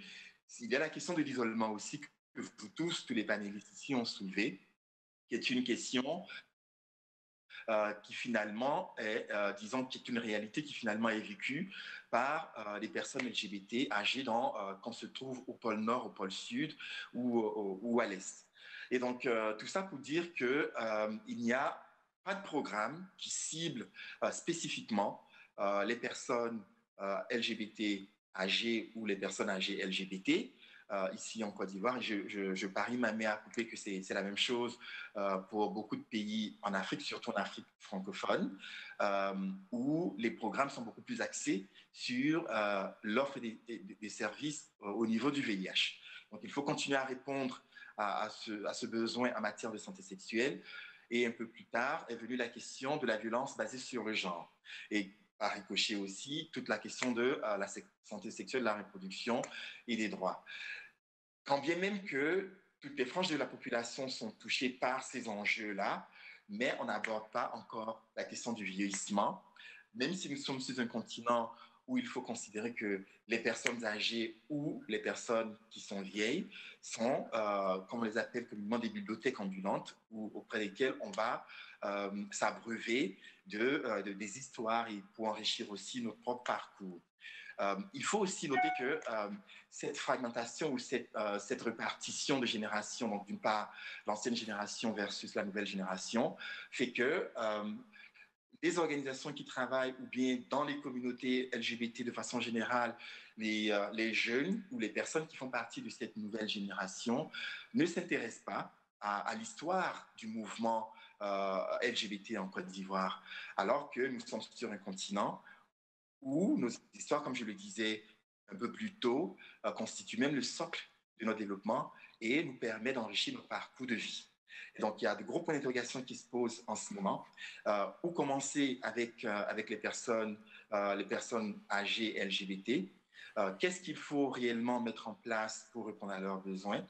il y a la question de l'isolement aussi, que vous tous les panélistes ici ont soulevé, qui est une question qui finalement est, disons, qui est une réalité qui finalement est vécue par les personnes LGBT âgées qu'on se trouve au pôle Nord, au pôle Sud ou à l'Est. Et donc, tout ça pour dire qu'il n'y a pas de programme qui cible spécifiquement les personnes LGBT âgées ou les personnes âgées LGBT. Ici en Côte d'Ivoire, je parie ma main à couper que c'est la même chose pour beaucoup de pays en Afrique, surtout en Afrique francophone, où les programmes sont beaucoup plus axés sur l'offre des services au niveau du VIH. Donc il faut continuer à répondre à ce besoin en matière de santé sexuelle. Et un peu plus tard est venue la question de la violence basée sur le genre. Et par ricochet aussi, toute la question de la santé sexuelle, de la reproduction et des droits. Quand bien même que toutes les franges de la population sont touchées par ces enjeux-là, mais on n'aborde pas encore la question du vieillissement, même si nous sommes sur un continent où il faut considérer que les personnes âgées ou les personnes qui sont vieilles sont, comme on les appelle communément, des bibliothèques ambulantes auprès desquelles on va s'abreuver des histoires et pour enrichir aussi notre propre parcours. Il faut aussi noter que cette fragmentation ou cette répartition de générations, donc d'une part l'ancienne génération versus la nouvelle génération, fait que les organisations qui travaillent ou bien dans les communautés LGBT de façon générale, les jeunes ou les personnes qui font partie de cette nouvelle génération ne s'intéressent pas à l'histoire du mouvement LGBT en Côte d'Ivoire, alors que nous sommes sur un continent où nos histoires, comme je le disais un peu plus tôt, constituent même le socle de notre développement et nous permet d'enrichir notre parcours de vie. Et donc, il y a de gros points d'interrogation qui se posent en ce moment. Où commencer avec les personnes âgées LGBT? Qu'est-ce qu'il faut réellement mettre en place pour répondre à leurs besoins?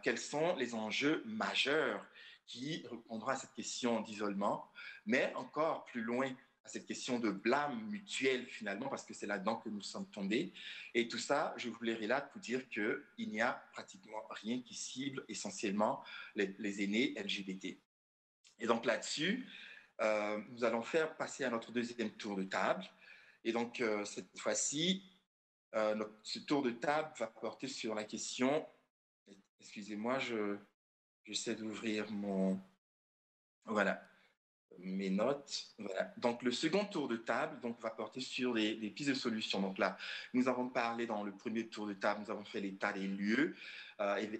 Quels sont les enjeux majeurs qui répondront à cette question d'isolement? Mais encore plus loin, à cette question de blâme mutuel finalement, parce que c'est là-dedans que nous sommes tombés. Et tout ça, je vous l'ai là pour dire qu'il n'y a pratiquement rien qui cible essentiellement les aînés LGBT. Et donc là-dessus, nous allons passer à notre deuxième tour de table. Et donc cette fois-ci, ce tour de table va porter sur la question, excusez-moi, j'essaie d'ouvrir voilà, mes notes. Voilà. Donc, le second tour de table va porter sur les pistes de solutions. Donc là, nous avons parlé dans le premier tour de table, nous avons fait l'état des lieux.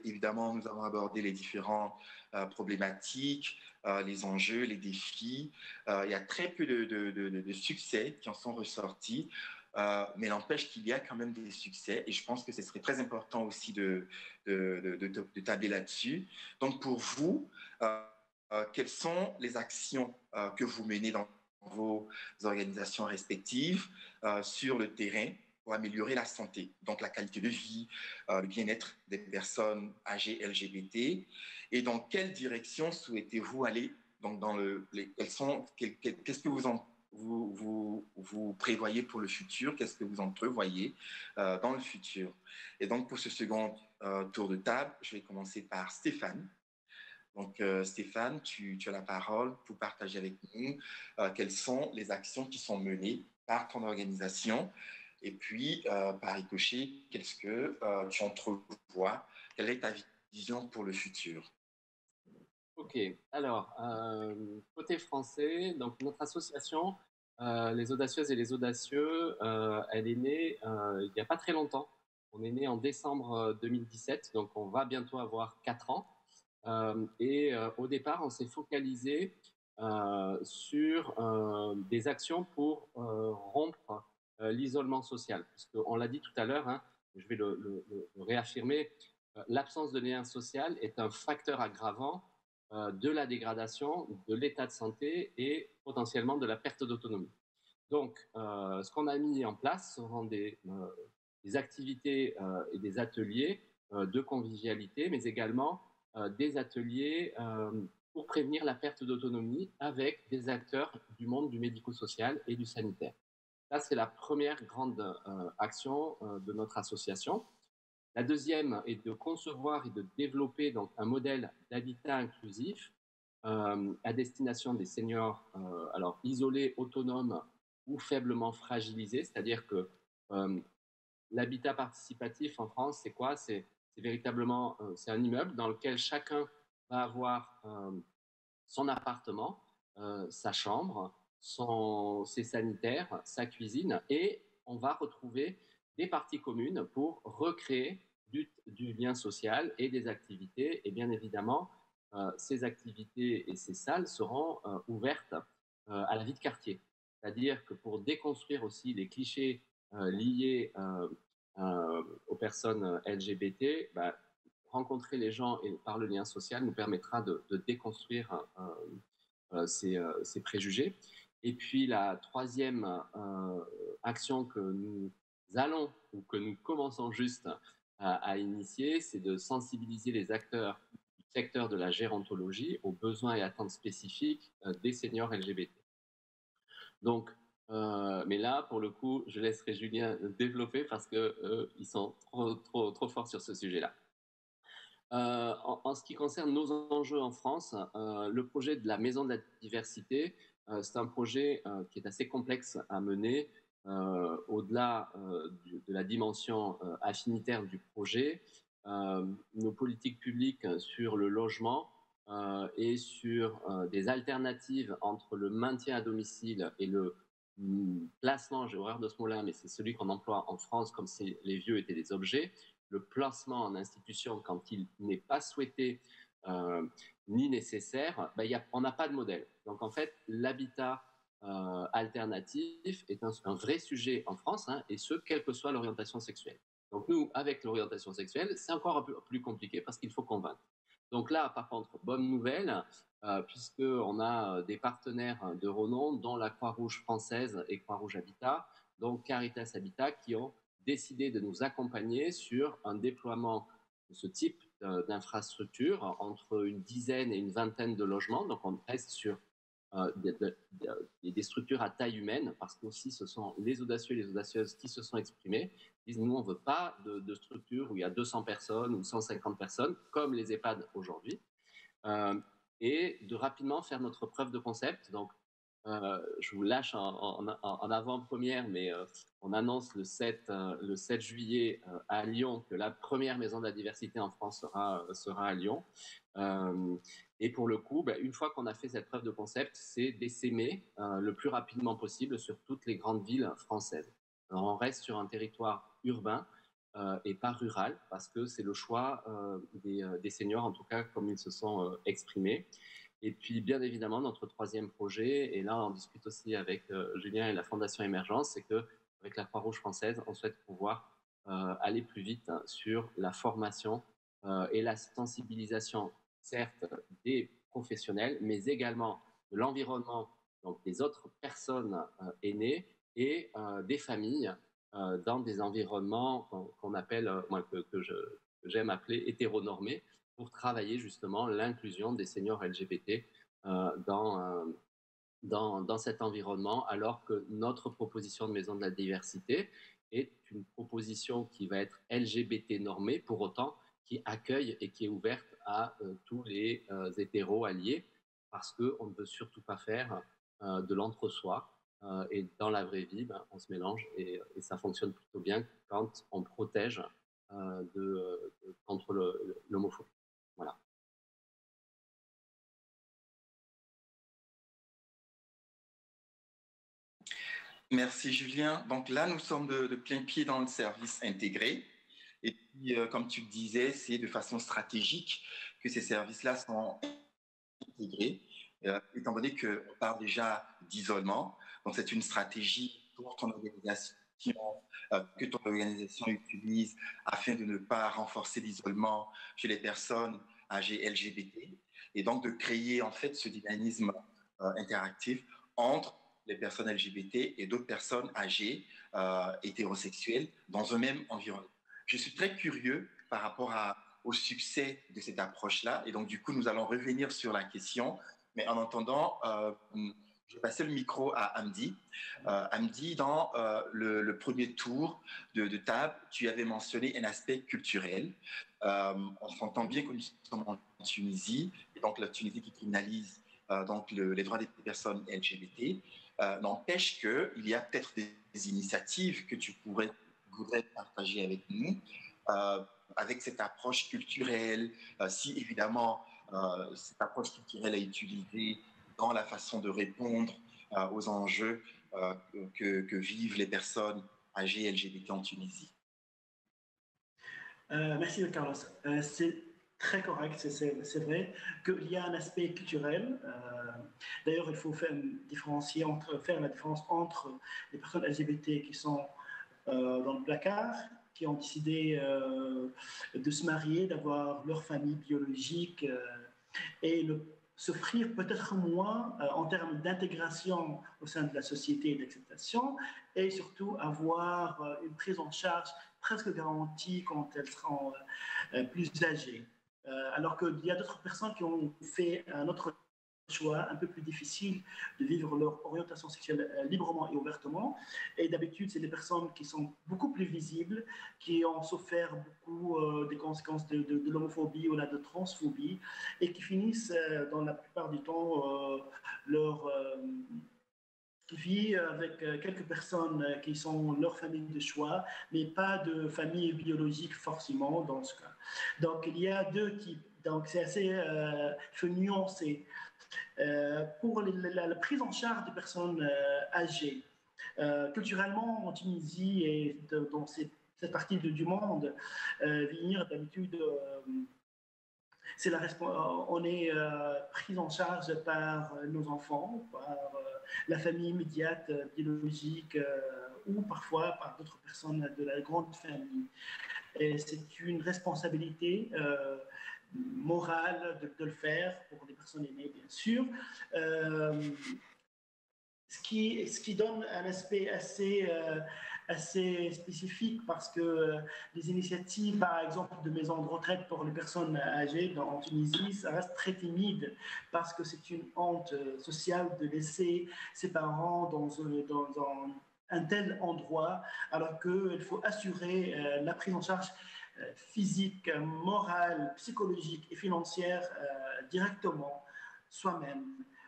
Évidemment, nous avons abordé les différentes problématiques, les enjeux, les défis. Il y a très peu de succès qui en sont ressortis. Mais n'empêche qu'il y a quand même des succès et je pense que ce serait très important aussi de tabler là-dessus. Donc, pour vous, quelles sont les actions que vous menez dans vos organisations respectives sur le terrain pour améliorer la santé, donc la qualité de vie, le bien-être des personnes âgées LGBT, et dans quelle direction souhaitez-vous aller? Donc, qu'est-ce que vous prévoyez pour le futur? Qu'est-ce que vous entrevoyez dans le futur? Et donc, pour ce second tour de table, je vais commencer par Stéphane. Donc, Stéphane, tu as la parole pour partager avec nous quelles sont les actions qui sont menées par ton organisation et puis, par ricochet, qu'est-ce que tu entrevois? Quelle est ta vision pour le futur? Ok, alors, côté français, donc notre association, les audacieuses et les audacieux, elle est née il n'y a pas très longtemps. On est né en décembre 2017, donc on va bientôt avoir 4 ans. Au départ, on s'est focalisé sur des actions pour rompre l'isolement social. Puisqu'on l'a dit tout à l'heure, hein, je vais le réaffirmer, l'absence de lien social est un facteur aggravant de la dégradation de l'état de santé et potentiellement de la perte d'autonomie. Donc, ce qu'on a mis en place seront des activités et des ateliers de convivialité, mais également des ateliers pour prévenir la perte d'autonomie avec des acteurs du monde du médico-social et du sanitaire. Ça, c'est la première grande action de notre association. La deuxième est de concevoir et de développer donc, un modèle d'habitat inclusif à destination des seniors alors isolés, autonomes ou faiblement fragilisés, c'est-à-dire que l'habitat participatif en France, c'est quoi? C'est véritablement c'est un immeuble dans lequel chacun va avoir son appartement, sa chambre, ses sanitaires, sa cuisine, et on va retrouver des parties communes pour recréer du lien social et des activités. Et bien évidemment, ces activités et ces salles seront ouvertes à la vie de quartier. C'est-à-dire que pour déconstruire aussi les clichés liés aux personnes LGBT, bah, rencontrer les gens et par le lien social nous permettra de déconstruire ces préjugés. Et puis la troisième action que nous allons ou que nous commençons juste à initier, c'est de sensibiliser les acteurs du secteur de la gérontologie aux besoins et attentes spécifiques des seniors LGBT. Donc, mais là, pour le coup, je laisserai Julien développer parce qu'ils sont trop forts sur ce sujet-là. En ce qui concerne nos enjeux en France, le projet de la Maison de la Diversité, c'est un projet qui est assez complexe à mener au-delà de la dimension affinitaire du projet. Nos politiques publiques sur le logement et sur des alternatives entre le maintien à domicile et le placement, j'ai horreur de ce mot-là, mais c'est celui qu'on emploie en France comme si les vieux étaient des objets, le placement en institution quand il n'est pas souhaité ni nécessaire, on n'a pas de modèle. Donc en fait, l'habitat alternatif est un vrai sujet en France, hein, et ce, quelle que soit l'orientation sexuelle. Donc nous, avec l'orientation sexuelle, c'est encore un peu plus compliqué parce qu'il faut convaincre. Donc là, par contre, bonne nouvelle, puisqu'on a des partenaires de renom, dont la Croix-Rouge française et Croix-Rouge Habitat, donc Caritas Habitat, qui ont décidé de nous accompagner sur un déploiement de ce type d'infrastructure entre une dizaine et une vingtaine de logements. Donc on reste sur des structures à taille humaine, parce qu'aussi ce sont les audacieux et les audacieuses qui se sont exprimés. Ils disent, nous on ne veut pas de structure où il y a 200 personnes ou 150 personnes, comme les EHPAD aujourd'hui, et de rapidement faire notre preuve de concept. Donc je vous lâche en avant-première, mais on annonce le 7 juillet à Lyon que la première maison de la diversité en France sera à Lyon. Et pour le coup, une fois qu'on a fait cette preuve de concept, c'est d'essaimer le plus rapidement possible sur toutes les grandes villes françaises. Alors on reste sur un territoire urbain et pas rural, parce que c'est le choix des seniors, en tout cas comme ils se sont exprimés. Et puis, bien évidemment, notre troisième projet, et là, on discute aussi avec Julien et la Fondation Émergence, c'est qu'avec la Croix-Rouge française, on souhaite pouvoir aller plus vite sur la formation et la sensibilisation, certes, des professionnels, mais également de l'environnement, donc des autres personnes aînées et des familles dans des environnements qu'on appelle, que j'aime appeler hétéronormés, pour travailler justement l'inclusion des seniors LGBT dans cet environnement, alors que notre proposition de maison de la diversité est une proposition qui va être LGBT normée, pour autant qui accueille et qui est ouverte à tous les hétéros alliés, parce qu'on ne veut surtout pas faire de l'entre-soi. Et dans la vraie vie, on se mélange et ça fonctionne plutôt bien quand on protège contre l'homophobie. Voilà. Merci Julien. Donc là, nous sommes de plein pied dans le service intégré. Et puis, comme tu le disais, c'est de façon stratégique que ces services-là sont intégrés, étant donné qu'on parle déjà d'isolement. Donc c'est une stratégie pour ton organisation, que ton organisation utilise afin de ne pas renforcer l'isolement chez les personnes âgées LGBT, et donc de créer en fait ce dynamisme interactif entre les personnes LGBT et d'autres personnes âgées hétérosexuelles dans un même environnement. Je suis très curieux par rapport au succès de cette approche-là, et donc du coup nous allons revenir sur la question, mais en attendant, je vais passer le micro à Hamdi. Hamdi, dans le premier tour de table, tu avais mentionné un aspect culturel. On s'entend bien que nous sommes en Tunisie, et donc la Tunisie qui criminalise donc les droits des personnes LGBT. N'empêche qu'il y a peut-être des initiatives que tu voudrais partager avec nous, avec cette approche culturelle, si évidemment cette approche culturelle est utilisée dans la façon de répondre aux enjeux que vivent les personnes âgés LGBT en Tunisie. Merci Carlos. C'est très correct, c'est vrai qu'il y a un aspect culturel. D'ailleurs, il faut faire la différence entre les personnes LGBT qui sont dans le placard, qui ont décidé de se marier, d'avoir leur famille biologique et s'offrir peut-être moins en termes d'intégration au sein de la société et d'acceptation, et surtout avoir une prise en charge presque garantie quand elles seront plus âgées. Alors qu'il y a d'autres personnes qui ont fait un autre choix un peu plus difficile de vivre leur orientation sexuelle librement et ouvertement. Et d'habitude, c'est des personnes qui sont beaucoup plus visibles, qui ont souffert beaucoup des conséquences de l'homophobie ou de transphobie, et qui finissent dans la plupart du temps leur vie avec quelques personnes qui sont leur famille de choix, mais pas de famille biologique forcément dans ce cas. Donc il y a deux types. Donc c'est assez nuancé. Pour la prise en charge des personnes âgées, culturellement en Tunisie et dans cette partie du monde, venir d'habitude, on est pris en charge par nos enfants, par la famille immédiate, biologique, ou parfois par d'autres personnes de la grande famille. Et c'est une responsabilité morale de le faire pour les personnes aînées, bien sûr. Ce qui donne un aspect assez spécifique parce que les initiatives, par exemple, de maisons de retraite pour les personnes âgées en Tunisie, ça reste très timide parce que c'est une honte sociale de laisser ses parents dans un tel endroit alors qu'il faut assurer la prise en charge physique, morale, psychologique et financière directement soi-même.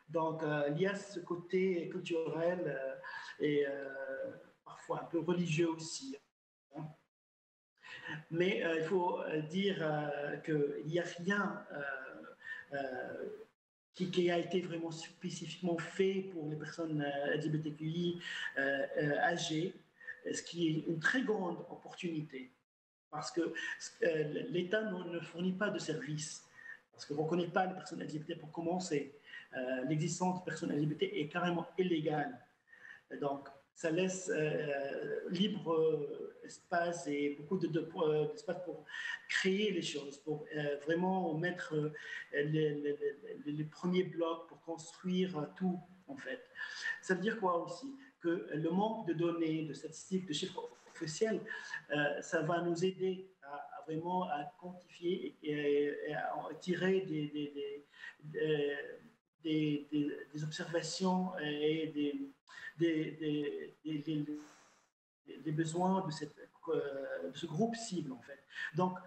Donc, il y a ce côté culturel et parfois un peu religieux aussi. Mais il faut dire qu'il n'y a rien qui a été vraiment spécifiquement fait pour les personnes LGBTQI âgées, ce qui est une très grande opportunité parce que l'État ne fournit pas de services, parce qu'on ne reconnaît pas les personnes LGBT pour commencer. L'existence de personnes LGBT est carrément illégale. Donc, ça laisse libre espace et beaucoup d'espace pour créer les choses, pour vraiment mettre les premiers blocs pour construire tout, en fait. Ça veut dire quoi aussi? Que le manque de données, de statistiques, de chiffres officiels, ça va nous aider à vraiment à quantifier et à tirer des observations et des besoins de ce groupe cible, en fait. Donc,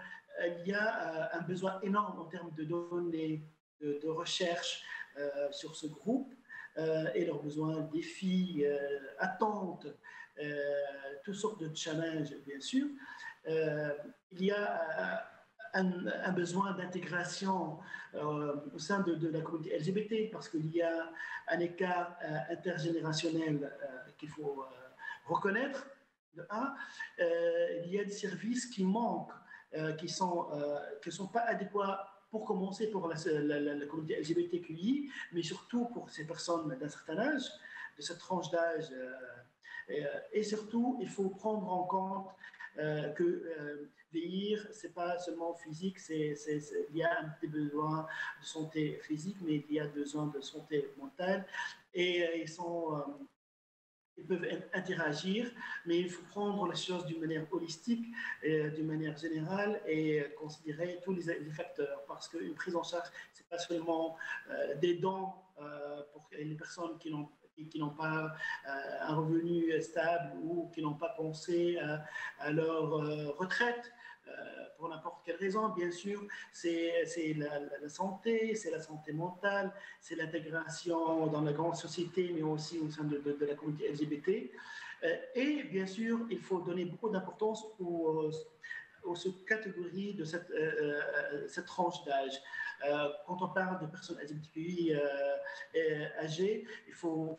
il y a un besoin énorme en termes de données, de recherche sur ce groupe et leurs besoins, défis, attentes, toutes sortes de challenges, bien sûr. Il y a un besoin d'intégration au sein de la communauté LGBT parce qu'il y a un écart intergénérationnel qu'il faut reconnaître. De un, il y a des services qui manquent, qui ne sont pas adéquats pour commencer pour la communauté LGBTQI, mais surtout pour ces personnes d'un certain âge, de cette tranche d'âge. Et surtout, il faut prendre en compte que vieillir, ce n'est pas seulement physique, il y a des besoins de santé physique, mais il y a besoin de santé mentale. Et ils peuvent interagir, mais il faut prendre les choses d'une manière holistique, d'une manière générale et considérer tous les facteurs, parce qu'une prise en charge, ce n'est pas seulement des dons pour les personnes qui n'ont pas un revenu stable ou qui n'ont pas pensé à leur retraite. Pour n'importe quelle raison, bien sûr, c'est la santé, c'est la santé mentale, c'est l'intégration dans la grande société, mais aussi au sein de la communauté LGBT. Et bien sûr, il faut donner beaucoup d'importance aux catégories de cette tranche d'âge. Quand on parle de personnes LGBTQI âgées, il faut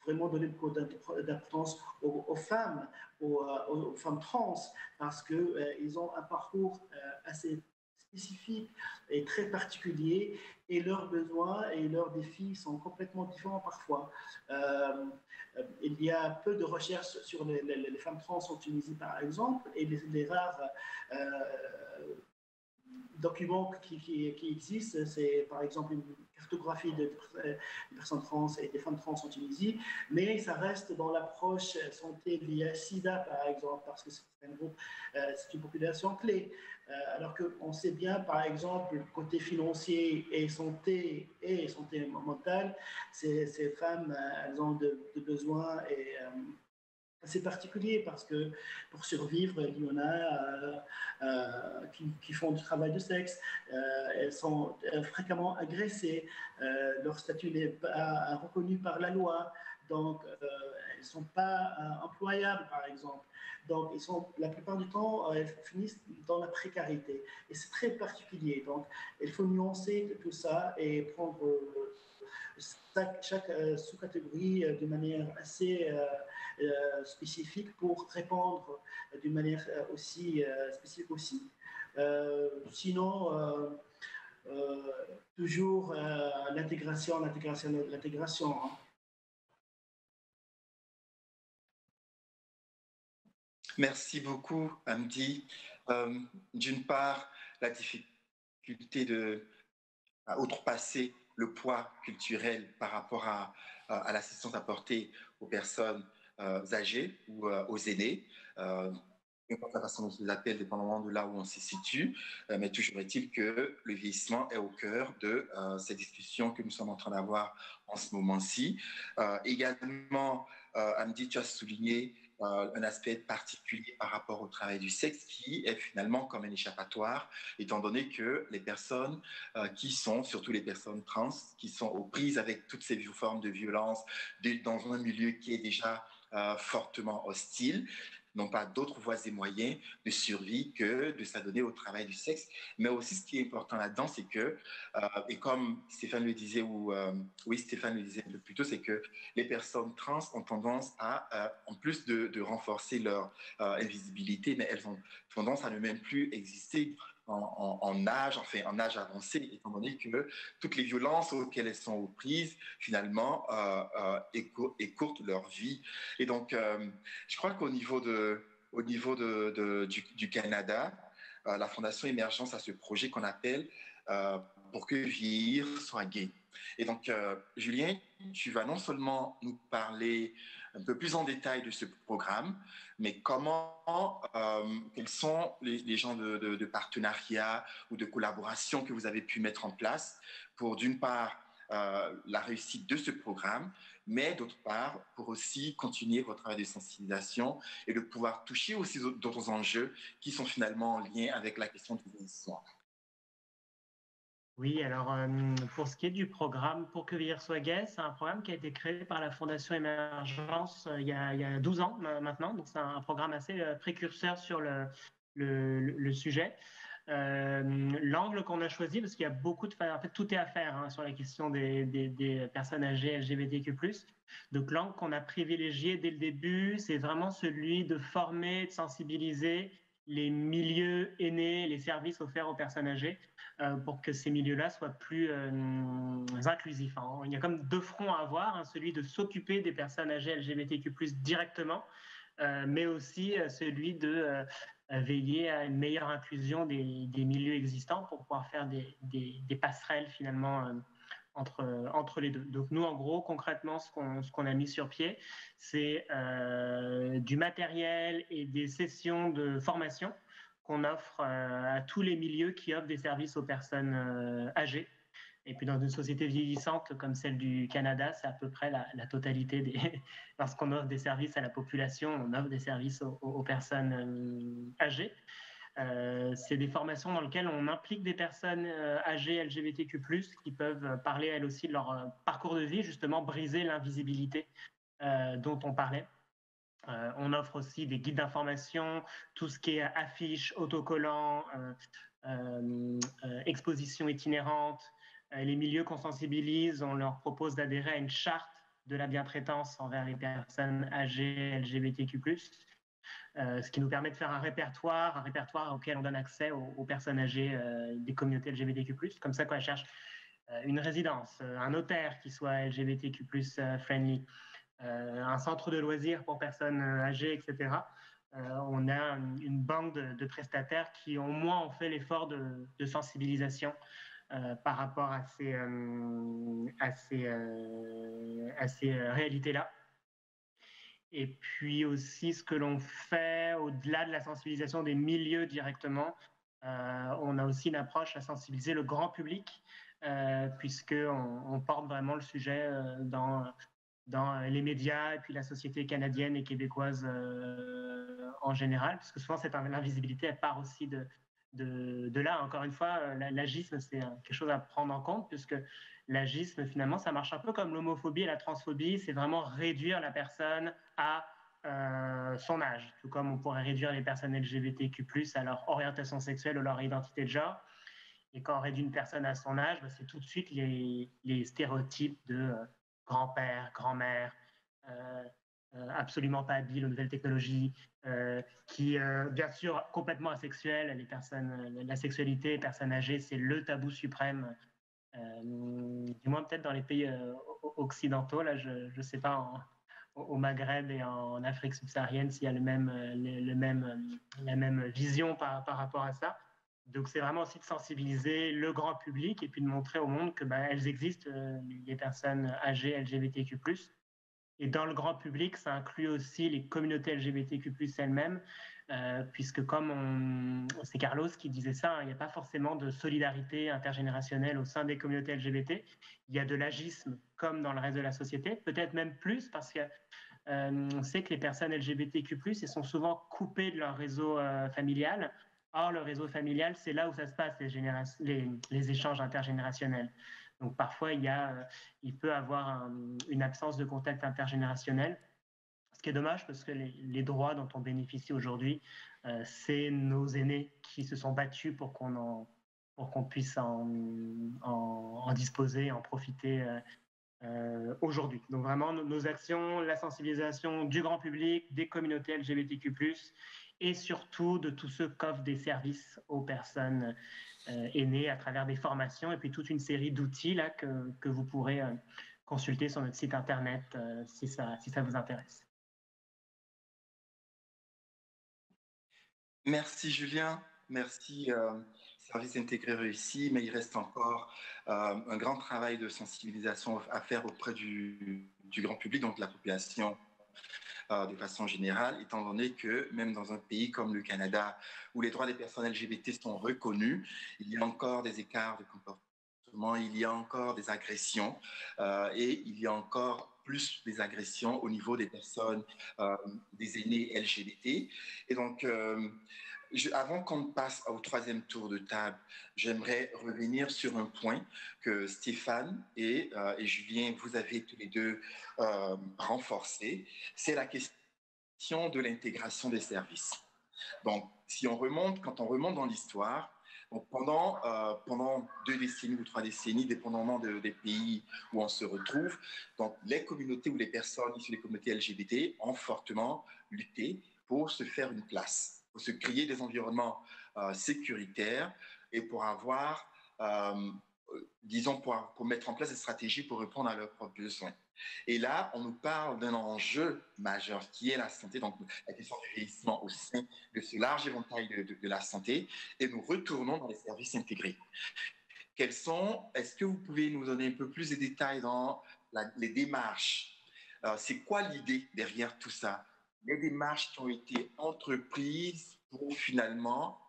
vraiment donner beaucoup d'importance aux femmes, aux femmes trans, parce qu'ils ont un parcours assez spécifique et très particulier, et leurs besoins et leurs défis sont complètement différents parfois. Il y a peu de recherches sur les femmes trans en Tunisie, par exemple, et les rares documents qui existent, c'est par exemple une cartographie des personnes trans et des femmes trans en Tunisie, mais ça reste dans l'approche santé via SIDA, par exemple, parce que c'est un groupe, c'est une population clé. Alors qu'on sait bien, par exemple, côté financier et santé mentale, ces femmes, elles ont de besoins et assez particulier parce que pour survivre, il y en a qui font du travail de sexe, elles sont fréquemment agressées, leur statut n'est pas reconnu par la loi, donc elles ne sont pas employables, par exemple. Donc, la plupart du temps, elles finissent dans la précarité. Et c'est très particulier. Donc, il faut nuancer tout ça et prendre chaque sous-catégorie de manière assez spécifique pour répondre d'une manière aussi spécifique aussi. Sinon, toujours l'intégration. Hein. Merci beaucoup, Hamdi. D'une part, la difficulté à outrepasser le poids culturel par rapport à l'assistance apportée aux personnes âgées ou aux aînés. N'importe la façon dont on les appelle, dépendamment de là où on se situe, mais toujours est-il que le vieillissement est au cœur de ces discussions que nous sommes en train d'avoir en ce moment-ci. Également, Hamdi, tu as souligné un aspect particulier par rapport au travail du sexe qui est finalement comme un échappatoire, étant donné que les personnes qui sont, surtout les personnes trans, qui sont aux prises avec toutes ces formes de violence dans un milieu qui est déjà fortement hostile, n'ont pas d'autres voies et moyens de survie que de s'adonner au travail du sexe. Mais aussi, ce qui est important là-dedans, c'est que, et comme Stéphane le disait, Stéphane le disait un peu plus tôt, c'est que les personnes trans ont tendance à, en plus de renforcer leur invisibilité, mais elles ont tendance à ne même plus exister en âge avancé, étant donné que toutes les violences auxquelles elles sont prises, finalement, écourtent leur vie. Et donc, je crois qu'au niveau du Canada, la Fondation Émergence a ce projet qu'on appelle Pour que vieillir soit gai. Et donc, Julien, tu vas non seulement nous parler un peu plus en détail de ce programme, mais quels sont les genres de partenariats ou de collaboration que vous avez pu mettre en place pour, d'une part, la réussite de ce programme, mais d'autre part, pour aussi continuer votre travail de sensibilisation et de pouvoir toucher aussi d'autres enjeux qui sont finalement en lien avec la question du vieillissement. Oui, alors pour ce qui est du programme Pour que vieillir soit gai, c'est un programme qui a été créé par la Fondation Émergence il y a 12 ans maintenant, donc c'est un programme assez précurseur sur le sujet. L'angle qu'on a choisi, parce qu'il y a beaucoup en fait tout est à faire sur la question des personnes âgées LGBTQ+. Donc l'angle qu'on a privilégié dès le début, c'est vraiment celui de former, de sensibiliser les milieux aînés, les services offerts aux personnes âgées, pour que ces milieux-là soient plus inclusifs. Il y a comme deux fronts à avoir, celui de s'occuper des personnes âgées LGBTQ+, directement, mais aussi celui de veiller à une meilleure inclusion des milieux existants pour pouvoir faire des passerelles finalement entre les deux. Donc nous, en gros, concrètement, ce qu'on a mis sur pied, c'est du matériel et des sessions de formation qu'on offre à tous les milieux qui offrent des services aux personnes âgées. Et puis dans une société vieillissante comme celle du Canada, c'est à peu près la totalité lorsqu'on offre des services à la population, on offre des services aux personnes âgées. C'est des formations dans lesquelles on implique des personnes âgées LGBTQ+, qui peuvent parler elles aussi de leur parcours de vie, justement briser l'invisibilité dont on parlait. On offre aussi des guides d'information, tout ce qui est affiches, autocollants, expositions itinérantes. Les milieux qu'on sensibilise, on leur propose d'adhérer à une charte de la bientraitance envers les personnes âgées LGBTQ+, ce qui nous permet de faire un répertoire auquel on donne accès aux personnes âgées des communautés LGBTQ+. Comme ça, quand elles cherchent une résidence, un notaire qui soit LGBTQ+ friendly, un centre de loisirs pour personnes âgées, etc., on a une banque de prestataires qui au moins ont fait l'effort de sensibilisation par rapport à ces réalités-là. Et puis aussi, ce que l'on fait, au-delà de la sensibilisation des milieux directement, on a aussi une approche à sensibiliser le grand public, puisqu'on porte vraiment le sujet dans les médias et puis la société canadienne et québécoise en général, parce que souvent, l'invisibilité, elle part aussi de là. Encore une fois, l'agisme, c'est quelque chose à prendre en compte, puisque l'agisme, finalement, ça marche un peu comme l'homophobie et la transphobie, c'est vraiment réduire la personne à son âge, tout comme on pourrait réduire les personnes LGBTQ+, à leur orientation sexuelle ou leur identité de genre. Et quand on réduit une personne à son âge, c'est tout de suite les stéréotypes de grand-père, grand-mère, absolument pas habile aux nouvelles technologies, qui, bien sûr, complètement asexuels. La sexualité, les personnes âgées, c'est le tabou suprême, du moins peut-être dans les pays occidentaux. Là, je ne sais pas, au Maghreb et en Afrique subsaharienne s'il y a la même vision par rapport à ça. Donc, c'est vraiment aussi de sensibiliser le grand public et puis de montrer au monde que elles existent, les personnes âgées LGBTQ+. Et dans le grand public, ça inclut aussi les communautés LGBTQ+, elles-mêmes, puisque c'est Carlos qui disait ça, il n'y a pas forcément de solidarité intergénérationnelle au sein des communautés LGBT. Il y a de l'agisme comme dans le reste de la société, peut-être même plus, parce que on sait que les personnes LGBTQ+, elles sont souvent coupées de leur réseau familial. Or, le réseau familial, c'est là où ça se passe, les échanges intergénérationnels. Donc, parfois, il peut avoir une absence de contact intergénérationnel, ce qui est dommage parce que les droits dont on bénéficie aujourd'hui, c'est nos aînés qui se sont battus pour qu'on puisse en disposer, en profiter aujourd'hui. Donc vraiment, nos actions, la sensibilisation du grand public, des communautés LGBTQ+, et surtout de tous ceux qui offrent des services aux personnes aînées à travers des formations et puis toute une série d'outils là, que vous pourrez consulter sur notre site internet si ça vous intéresse. Merci Julien, merci Service intégré réussi, mais il reste encore un grand travail de sensibilisation à faire auprès du grand public, donc de la population de façon générale, étant donné que même dans un pays comme le Canada, où les droits des personnes LGBT sont reconnus, il y a encore des écarts de comportement, il y a encore des agressions et il y a encore plus des agressions au niveau des personnes, des aînés LGBT. Et donc, avant qu'on passe au troisième tour de table, j'aimerais revenir sur un point que Stéphane et Julien, vous avez tous les deux renforcé, c'est la question de l'intégration des services. Donc, quand on remonte dans l'histoire, donc pendant 2 décennies ou 3 décennies, dépendamment des pays où on se retrouve, donc les communautés ou les personnes issues des communautés LGBT ont fortement lutté pour se faire une place, pour se créer des environnements sécuritaires et pour avoir, disons, pour mettre en place des stratégies pour répondre à leurs propres besoins. Et là, on nous parle d'un enjeu majeur qui est la santé, donc la question du vieillissement au sein de ce large éventail de la santé, et nous retournons dans les services intégrés. Est-ce que vous pouvez nous donner un peu plus de détails dans les démarches? C'est quoi l'idée derrière tout ça? Les démarches qui ont été entreprises pour finalement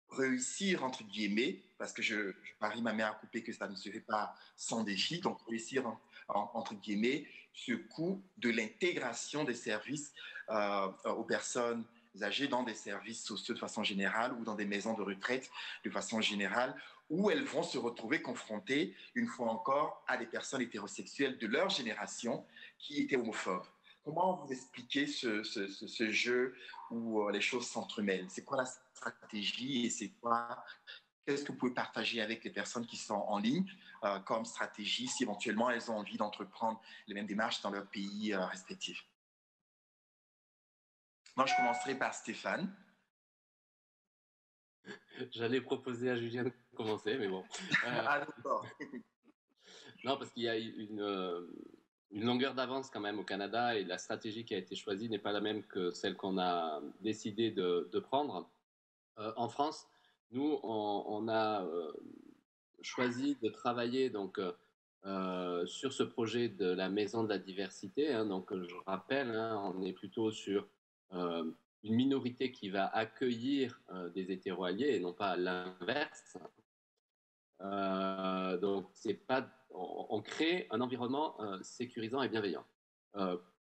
réussir, entre guillemets, parce que je parie ma mère à couper que ça ne se fait pas sans défi, donc réussir, entre guillemets, ce coût de l'intégration des services aux personnes âgées dans des services sociaux de façon générale ou dans des maisons de retraite de façon générale, où elles vont se retrouver confrontées, une fois encore, à des personnes hétérosexuelles de leur génération qui étaient homophobes. Comment vous expliquez ce jeu où les choses s'entremêlent? C'est quoi la stratégie et c'est quoi qu'est-ce que vous pouvez partager avec les personnes qui sont en ligne comme stratégie si éventuellement elles ont envie d'entreprendre les mêmes démarches dans leur pays respectif? Moi, je commencerai par Stéphane. J'allais proposer à Julien de commencer, mais bon. Ah, d'accord. Non, parce qu'il y a une longueur d'avance quand même au Canada et la stratégie qui a été choisie n'est pas la même que celle qu'on a décidé de prendre. En France, nous, on a choisi de travailler donc, sur ce projet de la Maison de la Diversité. Hein. Donc, je rappelle, hein, on est plutôt sur une minorité qui va accueillir des hétéro-alliés et non pas l'inverse. Donc, c'est pas, on crée un environnement sécurisant et bienveillant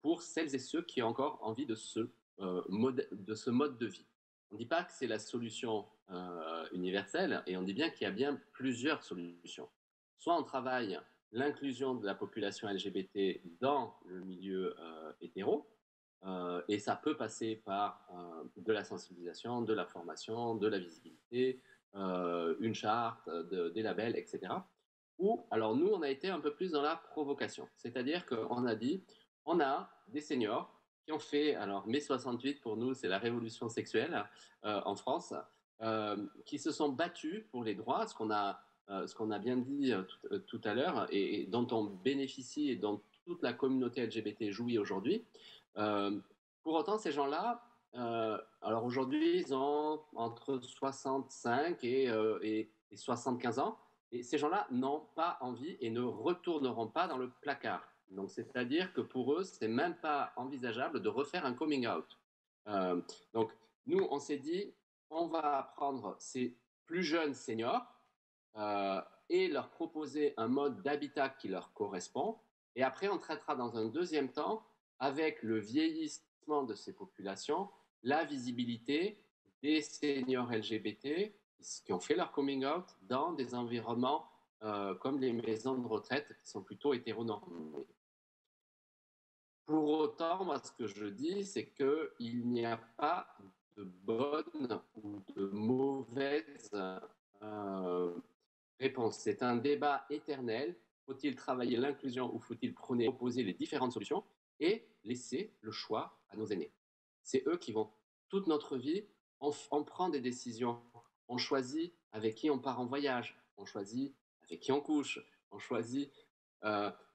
pour celles et ceux qui ont encore envie de ce mode de vie. On ne dit pas que c'est la solution universelle et on dit bien qu'il y a bien plusieurs solutions. Soit on travaille l'inclusion de la population LGBT dans le milieu hétéro, et ça peut passer par de la sensibilisation, de la formation, de la visibilité, une charte, des labels, etc. Ou, alors nous, on a été un peu plus dans la provocation. C'est-à-dire qu'on a dit, on a des seniors qui ont fait, alors mai 68 pour nous, c'est la révolution sexuelle en France, qui se sont battus pour les droits, ce qu'on a bien dit tout à l'heure, et dont on bénéficie et dont toute la communauté LGBT jouit aujourd'hui. Pour autant, ces gens-là, alors aujourd'hui, ils ont entre 65 et 75 ans. Et ces gens-là n'ont pas envie et ne retourneront pas dans le placard. Donc, c'est-à-dire que pour eux, c'est même pas envisageable de refaire un coming out. Donc, nous, on s'est dit, on va prendre ces plus jeunes seniors et leur proposer un mode d'habitat qui leur correspond. Et après, on traitera dans un deuxième temps, avec le vieillissement de ces populations, la visibilité des seniors LGBT qui ont fait leur coming out dans des environnements comme les maisons de retraite qui sont plutôt hétéronormées. Pour autant, moi, ce que je dis, c'est qu'il n'y a pas de bonne ou de mauvaise réponse. C'est un débat éternel. Faut-il travailler l'inclusion ou faut-il proposer les différentes solutions et laisser le choix à nos aînés? C'est eux qui vont, toute notre vie, on prend des décisions. On choisit avec qui on part en voyage. On choisit avec qui on couche. On choisit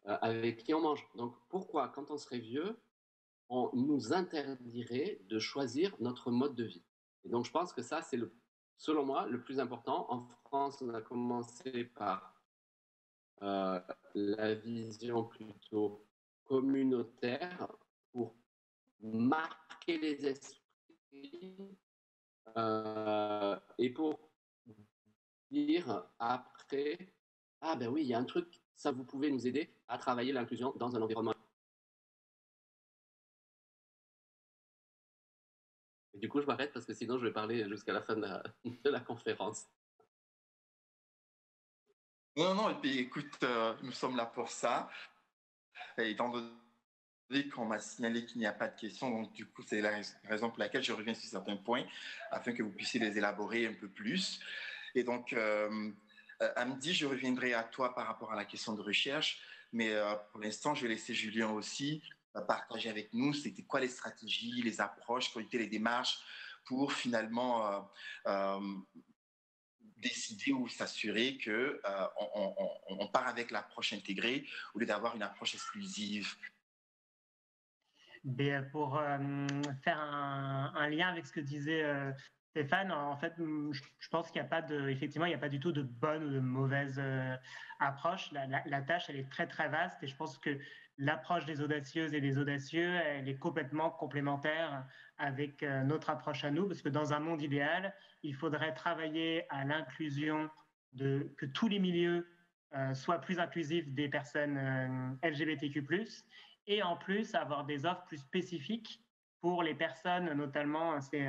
avec qui on mange. Donc pourquoi, quand on serait vieux, on nous interdirait de choisir notre mode de vie? Et donc je pense que ça, c'est selon moi le plus important. En France, on a commencé par la vision plutôt communautaire pour marquer les esprits et pour dire après, ah ben oui, il y a un truc, ça vous pouvez nous aider à travailler l'inclusion dans un environnement. Et du coup, je m'arrête parce que sinon, je vais parler jusqu'à la fin de la conférence. Non, et puis écoute, nous sommes là pour ça. Et étant donné qu'on m'a signalé qu'il n'y a pas de questions, donc du coup, c'est la raison pour laquelle je reviens sur certains points afin que vous puissiez les élaborer un peu plus. Et donc, Hamdi, je reviendrai à toi par rapport à la question de recherche, mais pour l'instant, je vais laisser Julien aussi partager avec nous c'était quoi les stratégies, les approches, quelles étaient les démarches pour finalement décider ou s'assurer que on part avec l'approche intégrée au lieu d'avoir une approche exclusive. Pour faire un lien avec ce que disait Stéphane, en fait, je pense qu'il n'y a pas effectivement, il n'y a pas du tout de bonne ou de mauvaise approche. La tâche, elle est très très vaste et je pense que l'approche des audacieuses et des audacieux, elle est complètement complémentaire avec notre approche à nous, parce que dans un monde idéal, il faudrait travailler à l'inclusion que tous les milieux soient plus inclusifs des personnes LGBTQ+, et en plus avoir des offres plus spécifiques pour les personnes, notamment, c'est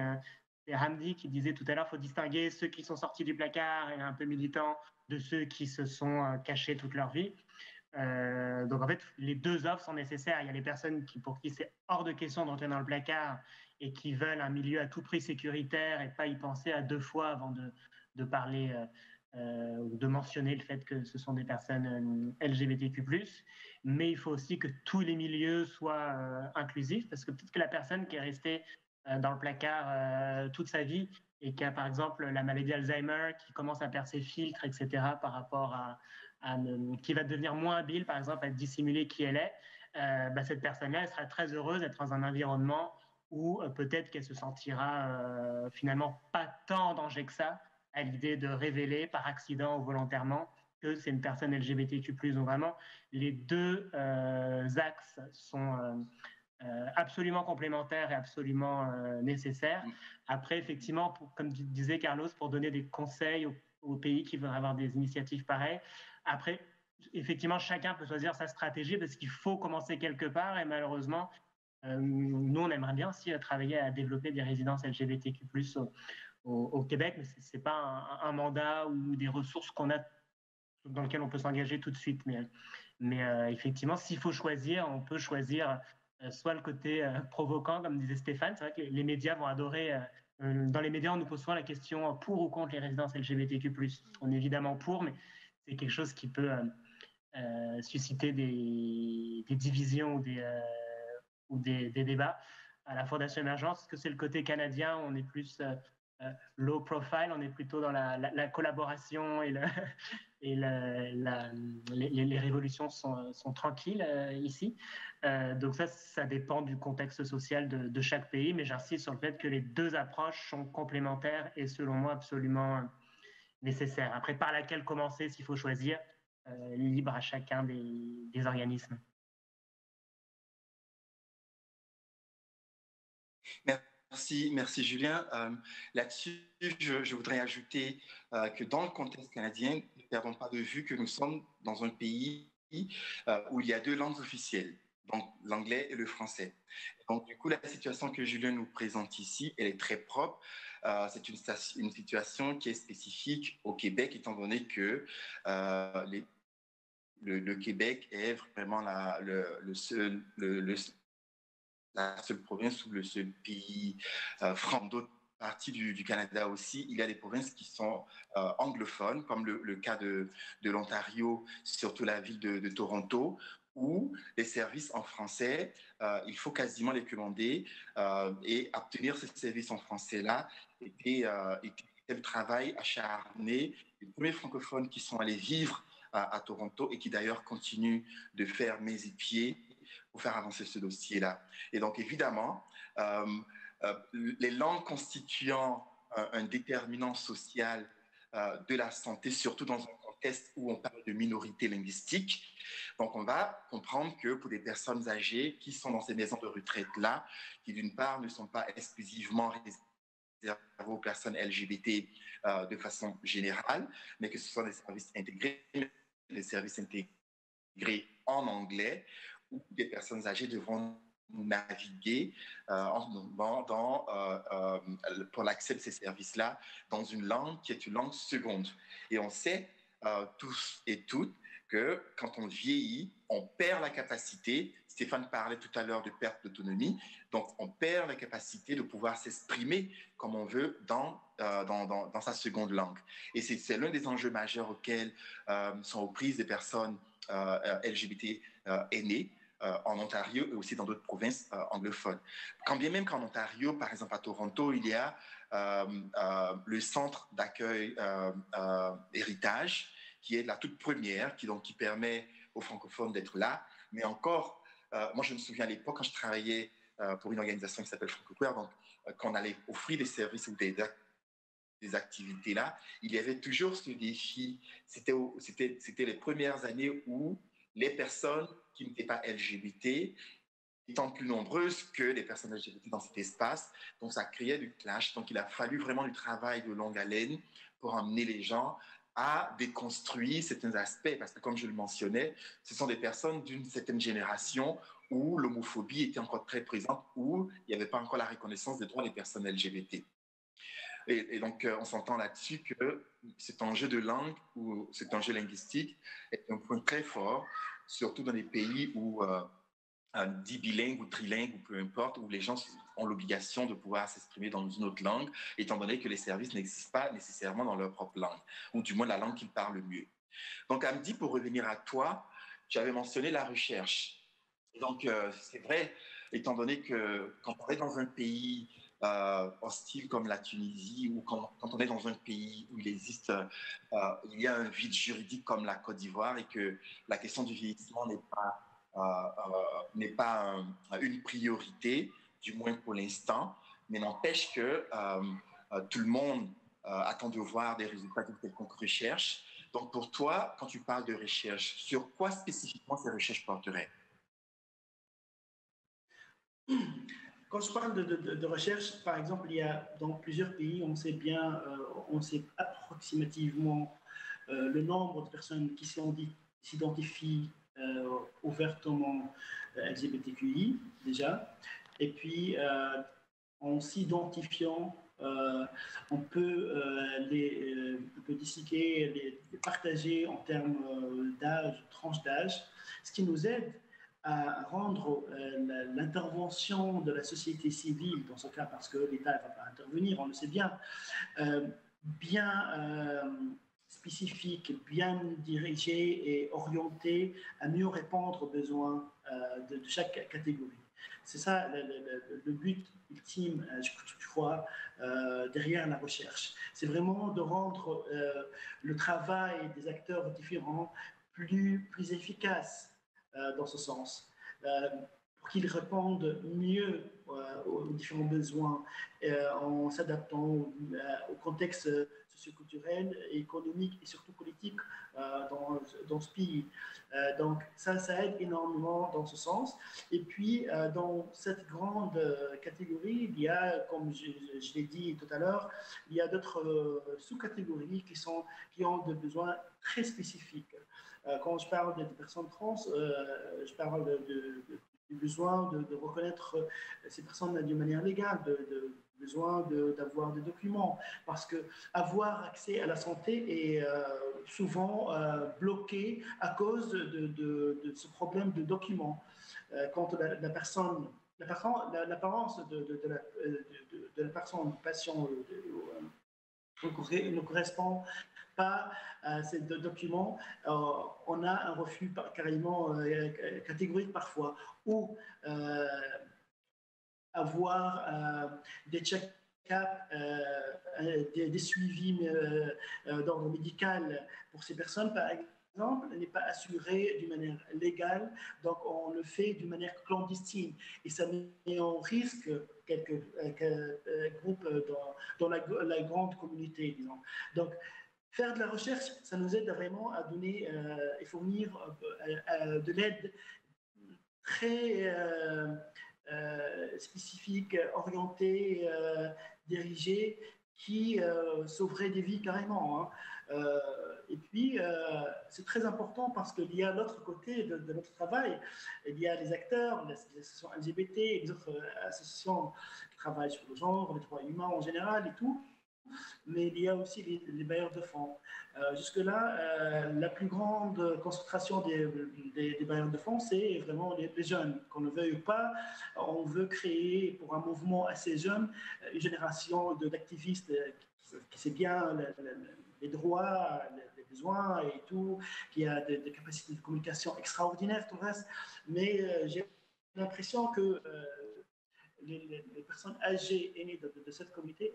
Hamdi qui disait tout à l'heure, il faut distinguer ceux qui sont sortis du placard et un peu militants de ceux qui se sont cachés toute leur vie. Donc en fait, les deux offres sont nécessaires. Il y a les personnes pour qui c'est hors de question d'entrer dans le placard et qui veulent un milieu à tout prix sécuritaire et pas y penser à deux fois avant de parler ou de mentionner le fait que ce sont des personnes LGBTQ+. Mais il faut aussi que tous les milieux soient inclusifs, parce que peut-être que la personne qui est restée dans le placard toute sa vie et qui a par exemple la maladie d'Alzheimer, qui commence à perdre ses filtres, etc., par rapport qui va devenir moins habile, par exemple, à dissimuler qui elle est, cette personne-là, elle sera très heureuse d'être dans un environnement où peut-être qu'elle se sentira finalement pas tant en danger que ça à l'idée de révéler par accident ou volontairement que c'est une personne LGBTQ+. Donc vraiment, les deux axes sont absolument complémentaires et absolument nécessaires. Après, effectivement, comme disait Carlos, pour donner des conseils aux pays qui veulent avoir des initiatives pareilles, après, effectivement, chacun peut choisir sa stratégie parce qu'il faut commencer quelque part et malheureusement, nous, on aimerait bien aussi travailler à développer des résidences LGBTQ+, au Québec, mais ce n'est pas un mandat ou des ressources qu'on a dans lesquelles on peut s'engager tout de suite. Mais effectivement, s'il faut choisir, on peut choisir soit le côté provoquant, comme disait Stéphane. C'est vrai que les médias vont adorer. Dans les médias, on nous pose souvent la question pour ou contre les résidences LGBTQ+. On est évidemment pour, mais c'est quelque chose qui peut susciter des divisions ou des débats. À la Fondation Émergence, est-ce que c'est le côté canadien, on est plus low profile, on est plutôt dans la collaboration et, les révolutions sont tranquilles ici. Donc ça dépend du contexte social de chaque pays, mais j'insiste sur le fait que les deux approches sont complémentaires et selon moi absolument nécessaires. Après, par laquelle commencer s'il faut choisir, libre à chacun des organismes. Merci Julien. Là-dessus, je voudrais ajouter que dans le contexte canadien, ne perdons pas de vue que nous sommes dans un pays où il y a deux langues officielles, donc l'anglais et le français. Donc du coup, la situation que Julien nous présente ici, elle est très propre. C'est une situation qui est spécifique au Québec, étant donné que le Québec est vraiment la seule province ou le seul pays franc. D'autres parties du Canada aussi, il y a des provinces qui sont anglophones, comme le cas de l'Ontario, surtout la ville de Toronto, où les services en français, il faut quasiment les commander et obtenir ces services en français-là était le travail acharné des premiers francophones qui sont allés vivre à Toronto et qui d'ailleurs continuent de faire mains et pieds pour faire avancer ce dossier-là. Et donc, évidemment, les langues constituant un déterminant social de la santé, surtout dans un contexte où on parle de minorité linguistique. Donc, on va comprendre que pour des personnes âgées qui sont dans ces maisons de retraite-là, qui d'une part ne sont pas exclusivement réservées aux personnes LGBT de façon générale, mais que ce sont des services intégrés, des services intégrés en anglais, où des personnes âgées devront naviguer pour l'accès de ces services-là dans une langue qui est une langue seconde. Et on sait tous et toutes que quand on vieillit, on perd la capacité, Stéphane parlait tout à l'heure de perte d'autonomie, donc on perd la capacité de pouvoir s'exprimer comme on veut dans sa seconde langue. Et c'est l'un des enjeux majeurs auxquels sont aux prises des personnes LGBT aînées en Ontario et aussi dans d'autres provinces anglophones. Quand bien même qu'en Ontario, par exemple à Toronto, il y a le centre d'accueil Héritage, qui est la toute première, qui permet aux francophones d'être là. Mais encore, moi je me souviens à l'époque quand je travaillais pour une organisation qui s'appelle FrancoQueer, donc quand on allait offrir des services ou des activités là, il y avait toujours ce défi. C'était les premières années où les personnes qui n'étaient pas LGBT étant plus nombreuses que les personnes LGBT dans cet espace. Donc, ça créait du clash. Donc, il a fallu vraiment du travail de longue haleine pour emmener les gens à déconstruire certains aspects. Parce que, comme je le mentionnais, ce sont des personnes d'une certaine génération où l'homophobie était encore très présente, où il n'y avait pas encore la reconnaissance des droits des personnes LGBT. Et donc, on s'entend là-dessus que cet enjeu de langue ou cet enjeu linguistique est un point très fort, surtout dans les pays où dit bilingue ou trilingue ou peu importe, où les gens ont l'obligation de pouvoir s'exprimer dans une autre langue, étant donné que les services n'existent pas nécessairement dans leur propre langue, ou du moins la langue qu'ils parlent le mieux. Donc, Amdi, pour revenir à toi, tu avais mentionné la recherche. Et donc, c'est vrai, étant donné que quand on est dans un pays hostile comme la Tunisie, ou quand on est dans un pays où il y a un vide juridique comme la Côte d'Ivoire, et que la question du vieillissement n'est pas une priorité, du moins pour l'instant, mais n'empêche que tout le monde attend de voir des résultats d'une quelconque recherche. Donc, pour toi, quand tu parles de recherche, sur quoi spécifiquement ces recherches porteraient? Quand je parle de recherche, par exemple, il y a dans plusieurs pays, on sait bien, on sait approximativement le nombre de personnes qui s'identifient ouvertement LGBTQI déjà. Et puis, en s'identifiant, on peut disséquer, les partager en termes d'âge, tranche d'âge, ce qui nous aide à rendre l'intervention de la société civile, dans ce cas parce que l'État ne va pas intervenir, on le sait bien, bien spécifique, bien dirigé et orienté à mieux répondre aux besoins de chaque catégorie. C'est ça le but ultime, je crois, derrière la recherche. C'est vraiment de rendre le travail des acteurs différents plus efficace dans ce sens, pour qu'ils répondent mieux aux différents besoins en s'adaptant au contexte socioculturel, économique et surtout politique dans ce pays. Donc ça aide énormément dans ce sens. Et puis dans cette grande catégorie, il y a, comme je l'ai dit tout à l'heure, il y a d'autres sous-catégories qui ont des besoins très spécifiques. Quand je parle des personnes trans, je parle du besoin de reconnaître ces personnes d'une manière légale, besoin d'avoir des documents, parce que avoir accès à la santé est souvent bloqué à cause de ce problème de documents. Quand l'apparence de la personne, du patient ne correspond pas à ces documents, on a un refus carrément catégorique parfois, ou avoir des check-ups, des suivis d'ordre médical pour ces personnes, par exemple, n'est pas assuré d'une manière légale, donc on le fait d'une manière clandestine, et ça met en risque quelques groupes dans la grande communauté, disons. Donc, faire de la recherche, ça nous aide vraiment à donner et fournir de l'aide très spécifique, orientée, dirigée, qui sauverait des vies carrément. Hein. Et puis, c'est très important parce qu'il y a l'autre côté de notre travail. Il y a les acteurs, les associations LGBT, les autres associations qui travaillent sur le genre, les droits humains en général et tout. Mais il y a aussi les bailleurs de fonds. Jusque-là, la plus grande concentration des bailleurs de fonds, c'est vraiment les jeunes. Qu'on ne veuille pas, on veut créer pour un mouvement assez jeune une génération d'activistes qui sait bien les droits, les besoins et tout, qui a des capacités de communication extraordinaires, tout le reste. Mais j'ai l'impression que les personnes âgées aînées de cette communauté,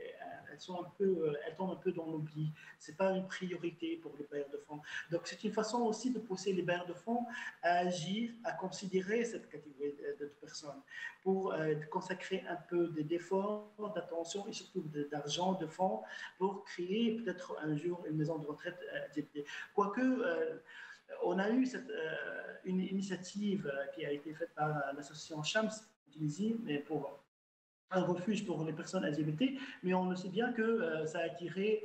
elles tombent un peu dans l'oubli. C'est pas une priorité pour les bailleurs de fonds. Donc c'est une façon aussi de pousser les bailleurs de fonds à agir, à considérer cette catégorie de personnes pour consacrer un peu d'efforts, d'attention et surtout d'argent, de fonds pour créer peut-être un jour une maison de retraite adaptée. Quoique on a eu une initiative qui a été faite par l'association Shams en Tunisie, mais pour un refuge pour les personnes LGBT, mais on le sait bien que ça a attiré,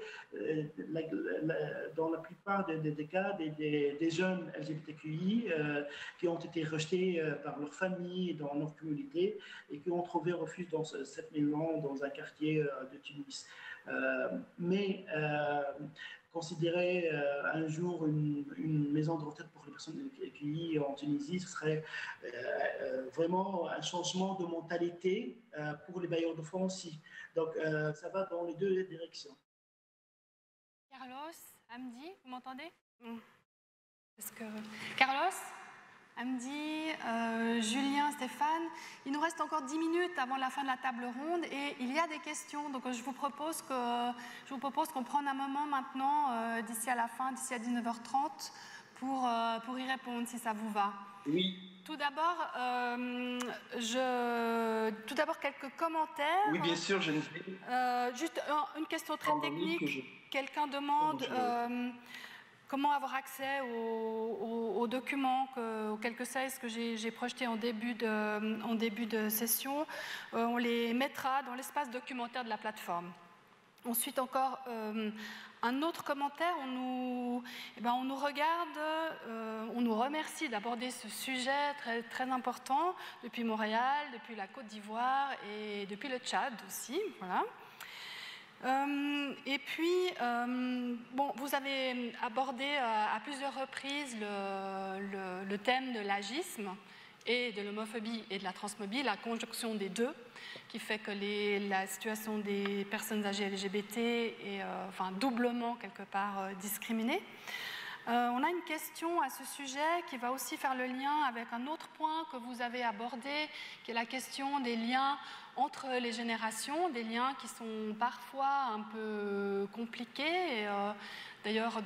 dans la plupart des cas, des jeunes LGBTQI qui ont été rejetés par leur famille, dans leur communauté, et qui ont trouvé refuge dans cette maison, dans un quartier de Tunis. Mais considérer un jour une maison de retraite pour les personnes accueillies en Tunisie, ce serait vraiment un changement de mentalité pour les bailleurs de fonds aussi. Donc, ça va dans les deux directions. Carlos, Hamdi, vous m'entendez? Parce que Carlos, Hamdi, Julien, Stéphane, il nous reste encore 10 minutes avant la fin de la table ronde et il y a des questions. Donc je vous propose qu'on prenne un moment maintenant, d'ici à la fin, d'ici à 19h30, pour y répondre, si ça vous va. Oui. Tout d'abord, quelques commentaires. Oui, bien sûr, je ne sais. Juste une question très technique. Quelqu'un demande comment avoir accès aux documents, aux quelques slides que j'ai projetés en début de session. On les mettra dans l'espace documentaire de la plateforme. Ensuite encore, un autre commentaire, on nous regarde, on nous remercie d'aborder ce sujet très, très important depuis Montréal, depuis la Côte d'Ivoire et depuis le Tchad aussi. Voilà. Et puis, vous avez abordé à plusieurs reprises le thème de l'agisme et de l'homophobie et de la transphobie, la conjonction des deux, qui fait que la situation des personnes âgées LGBT est doublement quelque part discriminée. On a une question à ce sujet qui va aussi faire le lien avec un autre point que vous avez abordé, qui est la question des liens entre les générations, des liens qui sont parfois un peu compliqués. D'ailleurs,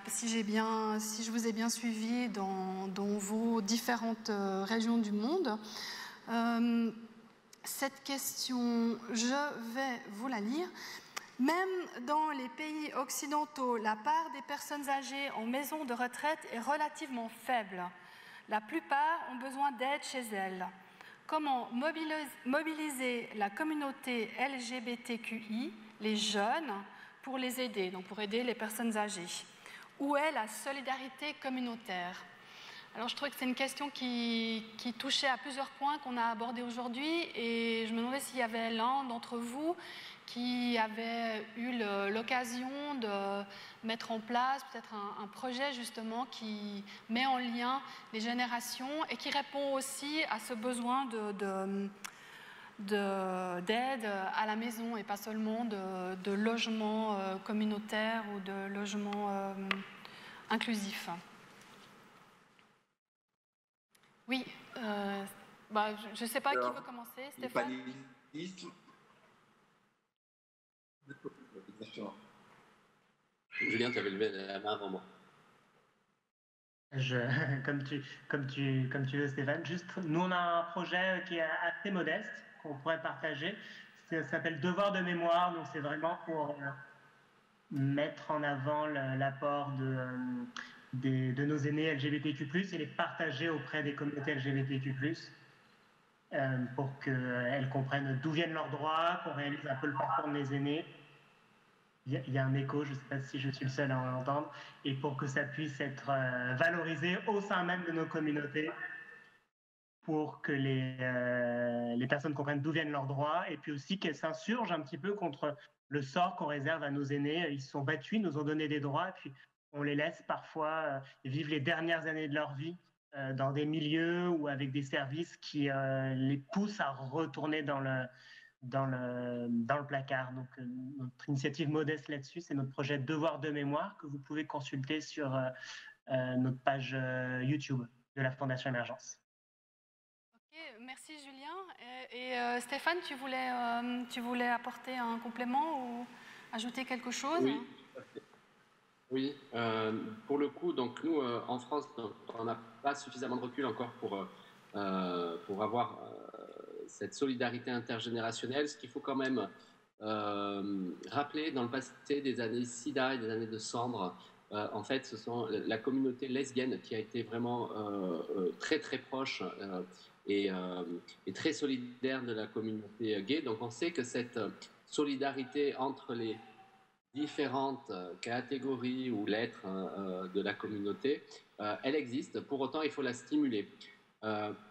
si je vous ai bien suivi dans vos différentes régions du monde, cette question, je vais vous la lire. Même dans les pays occidentaux, la part des personnes âgées en maison de retraite est relativement faible. La plupart ont besoin d'aide chez elles. Comment mobiliser la communauté LGBTQI, les jeunes, pour les aider, donc pour aider les personnes âgées? Où est la solidarité communautaire? Alors je trouvais que c'est une question qui touchait à plusieurs points qu'on a abordés aujourd'hui et je me demandais s'il y avait l'un d'entre vous qui avait eu l'occasion de mettre en place peut-être un projet justement qui met en lien les générations et qui répond aussi à ce besoin d'aide à la maison et pas seulement de logement communautaire ou de logement inclusif. Oui, je ne sais pas qui veut commencer, Stéphane. Julien, tu avais levé la main avant moi. Comme tu veux, Stéphane, juste, nous on a un projet qui est assez modeste, qu'on pourrait partager. Ça s'appelle Devoir de mémoire, donc c'est vraiment pour mettre en avant l'apport de nos aînés LGBTQ+, et les partager auprès des communautés LGBTQ+, pour qu'elles comprennent d'où viennent leurs droits, qu'on réalise un peu le parcours de mes aînés. Il y a un écho, je ne sais pas si je suis le seul à l'entendre, et pour que ça puisse être valorisé au sein même de nos communautés, pour que les personnes comprennent d'où viennent leurs droits, et puis aussi qu'elles s'insurgent un petit peu contre le sort qu'on réserve à nos aînés. Ils se sont battus, nous ont donné des droits, et puis on les laisse parfois vivre les dernières années de leur vie dans des milieux ou avec des services qui les poussent à retourner dans le placard. Donc notre initiative modeste là-dessus, c'est notre projet Devoir de mémoire que vous pouvez consulter sur notre page YouTube de la Fondation Émergence. Ok, merci Julien. Et Stéphane, tu voulais apporter un complément ou ajouter quelque chose? Oui, oui. Pour le coup, donc nous en France, on n'a pas suffisamment de recul encore pour avoir cette solidarité intergénérationnelle. Ce qu'il faut quand même rappeler, dans le passé des années SIDA et des années de Cendre, en fait, ce sont la communauté lesbienne qui a été vraiment très très proche et très solidaire de la communauté gay. Donc on sait que cette solidarité entre les différentes catégories ou lettres de la communauté, elle existe. Pour autant, il faut la stimuler.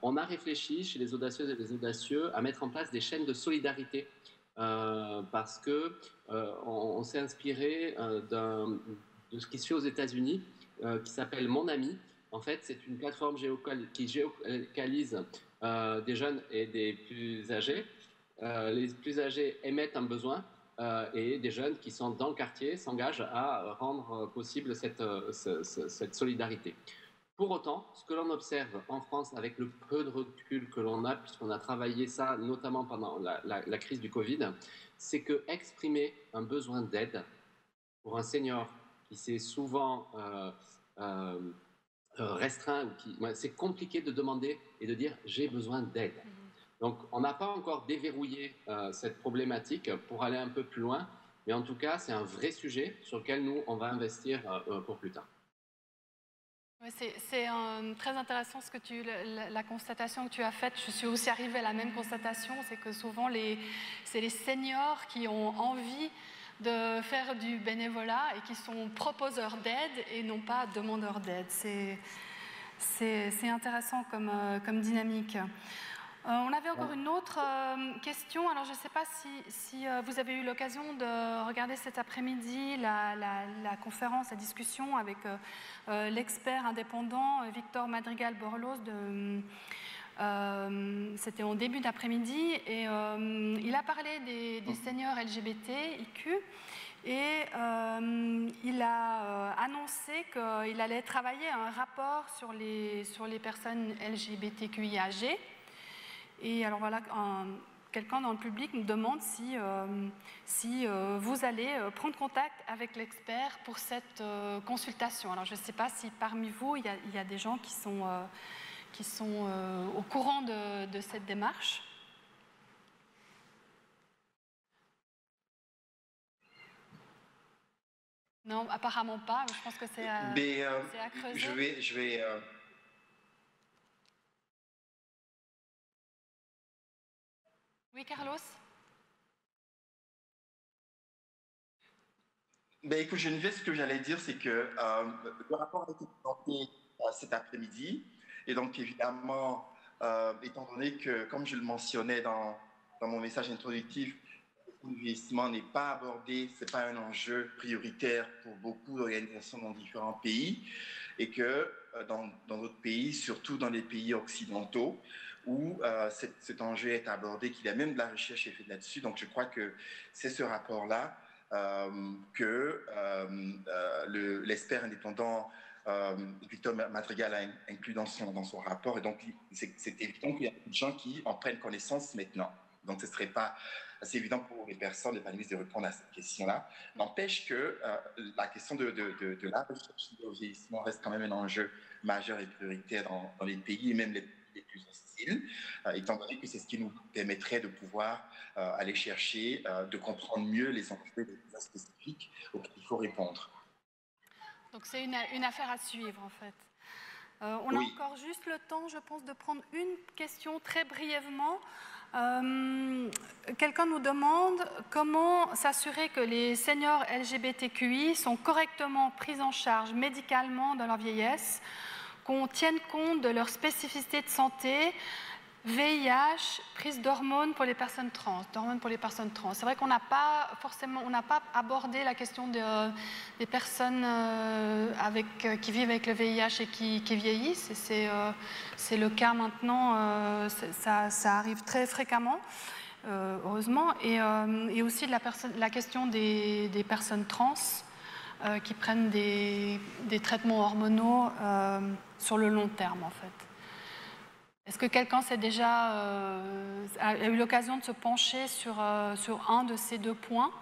On a réfléchi chez les audacieuses et les audacieux à mettre en place des chaînes de solidarité parce que on s'est inspiré de ce qui se fait aux États-Unis, qui s'appelle Mon Ami. En fait, c'est une plateforme qui géolocalise des jeunes et des plus âgés. Les plus âgés émettent un besoin et des jeunes qui sont dans le quartier s'engagent à rendre possible cette solidarité. Pour autant, ce que l'on observe en France avec le peu de recul que l'on a, puisqu'on a travaillé ça notamment pendant la crise du Covid, c'est que exprimer un besoin d'aide pour un senior qui s'est souvent restreint, c'est compliqué de demander et de dire j'ai besoin d'aide. Donc on n'a pas encore déverrouillé cette problématique pour aller un peu plus loin, mais en tout cas c'est un vrai sujet sur lequel nous on va investir pour plus tard. C'est très intéressant la constatation que tu as faite. Je suis aussi arrivée à la même constatation, c'est que souvent c'est les seniors qui ont envie de faire du bénévolat et qui sont proposeurs d'aide et non pas demandeurs d'aide. C'est intéressant comme dynamique. On avait encore une autre question. Alors, je ne sais pas si vous avez eu l'occasion de regarder cet après-midi la conférence, la discussion avec l'expert indépendant Victor Madrigal-Borlos. C'était en début d'après-midi et il a parlé des seniors LGBTIQ et il a annoncé qu'il allait travailler un rapport sur les personnes LGBTQIAG. Et alors voilà, quelqu'un dans le public me demande si vous allez prendre contact avec l'expert pour cette consultation. Alors je ne sais pas si parmi vous, il y a des gens qui sont au courant de cette démarche. Non, apparemment pas. Je pense que c'est à creuser. Je vais Oui, Carlos? Écoute, Geneviève, ce que j'allais dire, c'est que le rapport a été présenté cet après-midi. Et donc, évidemment, étant donné que, comme je le mentionnais dans mon message introductif, le vieillissement n'est pas abordé, ce n'est pas un enjeu prioritaire pour beaucoup d'organisations dans différents pays. Et que dans d'autres pays, surtout dans les pays occidentaux, où cet enjeu est abordé, qu'il y a même de la recherche qui est faite là-dessus. Donc, je crois que c'est ce rapport-là que l'expert indépendant Victor Madrigal a inclus dans son rapport. Et donc, c'est évident qu'il y a beaucoup de gens qui en prennent connaissance maintenant. Donc, ce ne serait pas assez évident pour les personnes, les panélistes, de répondre à cette question-là. N'empêche que la question de la recherche au vieillissement reste quand même un enjeu majeur et prioritaire dans les pays, et même les plus hostiles, étant donné que c'est ce qui nous permettrait de pouvoir aller chercher, de comprendre mieux les enjeux spécifiques auxquels il faut répondre. Donc c'est une affaire à suivre en fait. On a encore juste le temps, je pense, de prendre une question très brièvement. Quelqu'un nous demande comment s'assurer que les seniors LGBTQI sont correctement pris en charge médicalement dans leur vieillesse, qu'on tienne compte de leur spécificité de santé, VIH, prise d'hormones pour les personnes trans, C'est vrai qu'on n'a pas abordé la question des personnes qui vivent avec le VIH et qui vieillissent. C'est le cas maintenant, ça arrive très fréquemment, heureusement. Et aussi la question des personnes trans qui prennent des traitements hormonaux sur le long terme, en fait. Est-ce que quelqu'un a eu l'occasion de se pencher sur un de ces deux points?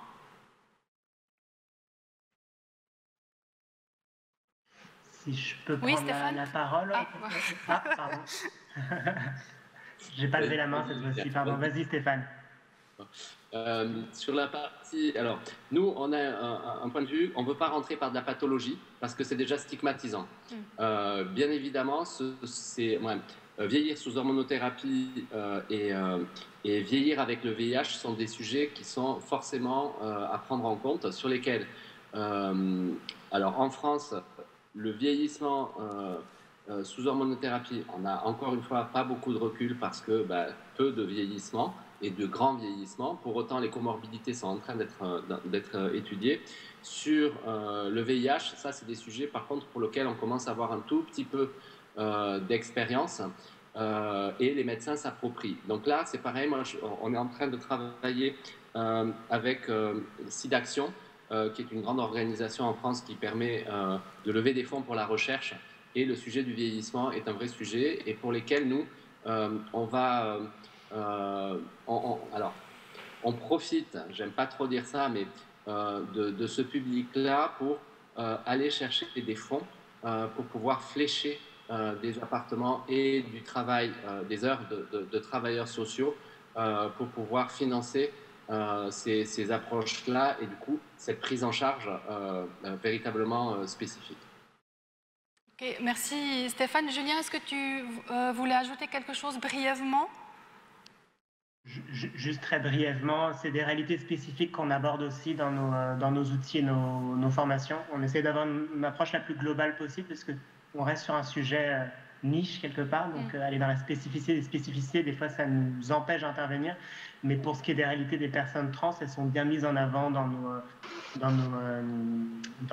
Si je peux prendre la parole. Pardon. J'ai pas levé la main cette fois-ci, pardon. Vas-y, Stéphane. Sur la partie... Alors, nous, on a un point de vue, on ne veut pas rentrer par de la pathologie, parce que c'est déjà stigmatisant. Bien évidemment, vieillir sous hormonothérapie et vieillir avec le VIH sont des sujets qui sont forcément à prendre en compte, sur lesquels, alors en France, le vieillissement sous hormonothérapie, on n'a encore une fois pas beaucoup de recul parce que peu de vieillissement, et de grand vieillissement. Pour autant, les comorbidités sont en train d'être étudiées. Sur le VIH, ça, c'est des sujets, par contre, pour lesquels on commence à avoir un tout petit peu d'expérience et les médecins s'approprient. Donc là, c'est pareil, on est en train de travailler avec SIDAction, qui est une grande organisation en France qui permet de lever des fonds pour la recherche. Et le sujet du vieillissement est un vrai sujet et pour lesquels nous, on va... alors, on profite, j'aime pas trop dire ça, mais de ce public-là pour aller chercher des fonds pour pouvoir flécher des appartements et du travail, des heures de travailleurs sociaux pour pouvoir financer ces approches-là et du coup cette prise en charge véritablement spécifique. Okay, merci Stéphane. Julien, est-ce que tu voulais ajouter quelque chose brièvement? Juste très brièvement, c'est des réalités spécifiques qu'on aborde aussi dans nos outils et nos formations. On essaie d'avoir une approche la plus globale possible parce qu'on reste sur un sujet niche quelque part, donc aller dans la spécificité des spécificités, des fois ça nous empêche d'intervenir, mais pour ce qui est des réalités des personnes trans, elles sont bien mises en avant dans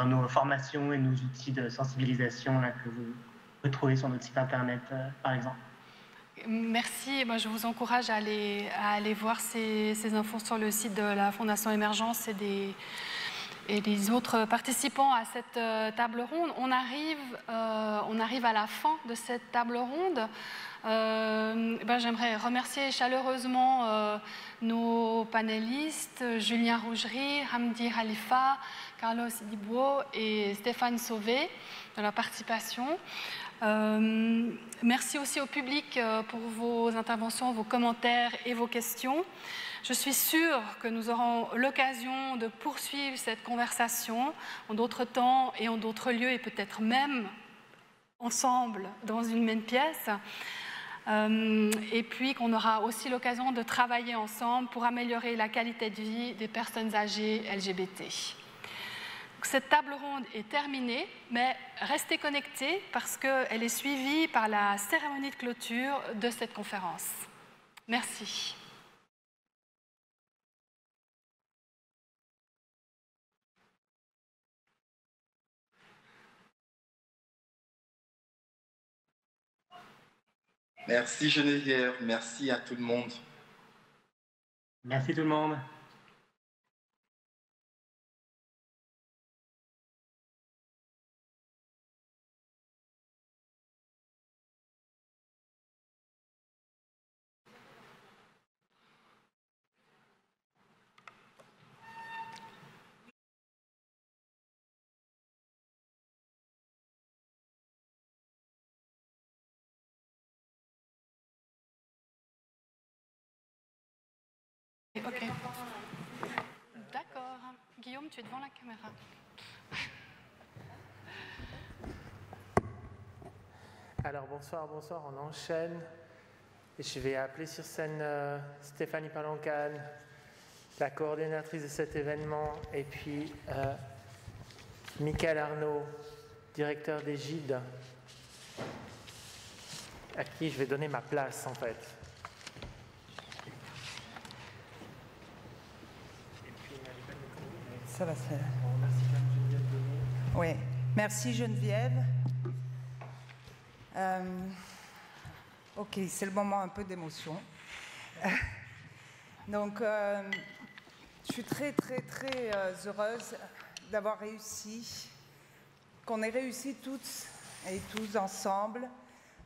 nos formations et nos outils de sensibilisation là, que vous pouvez trouver sur notre site internet par exemple. Merci. Moi, je vous encourage à aller voir ces infos sur le site de la Fondation Émergence et des autres participants à cette table ronde. On arrive à la fin de cette table ronde. J'aimerais remercier chaleureusement nos panélistes, Julien Rougerie, Hamdi Khalifa, Carlos Dibuo et Stéphane Sauvé de leur participation. Merci aussi au public pour vos interventions, vos commentaires et vos questions. Je suis sûre que nous aurons l'occasion de poursuivre cette conversation en d'autres temps et en d'autres lieux et peut-être même ensemble dans une même pièce. Et puis qu'on aura aussi l'occasion de travailler ensemble pour améliorer la qualité de vie des personnes âgées LGBT. Cette table ronde est terminée, mais restez connectés parce qu'elle est suivie par la cérémonie de clôture de cette conférence. Merci. Merci Geneviève, merci à tout le monde. Merci tout le monde. Ok. D'accord. Guillaume, tu es devant la caméra. Alors bonsoir, on enchaîne. Et je vais appeler sur scène Stéphanie Palancan, la coordinatrice de cet événement, et puis Michael Arnaud, directeur des Gide, à qui je vais donner ma place en fait. Ça va se faire. Merci Geneviève. Oui, merci Geneviève. Ok, c'est le moment un peu d'émotion. Donc, je suis très heureuse d'avoir réussi, qu'on ait réussi toutes et tous ensemble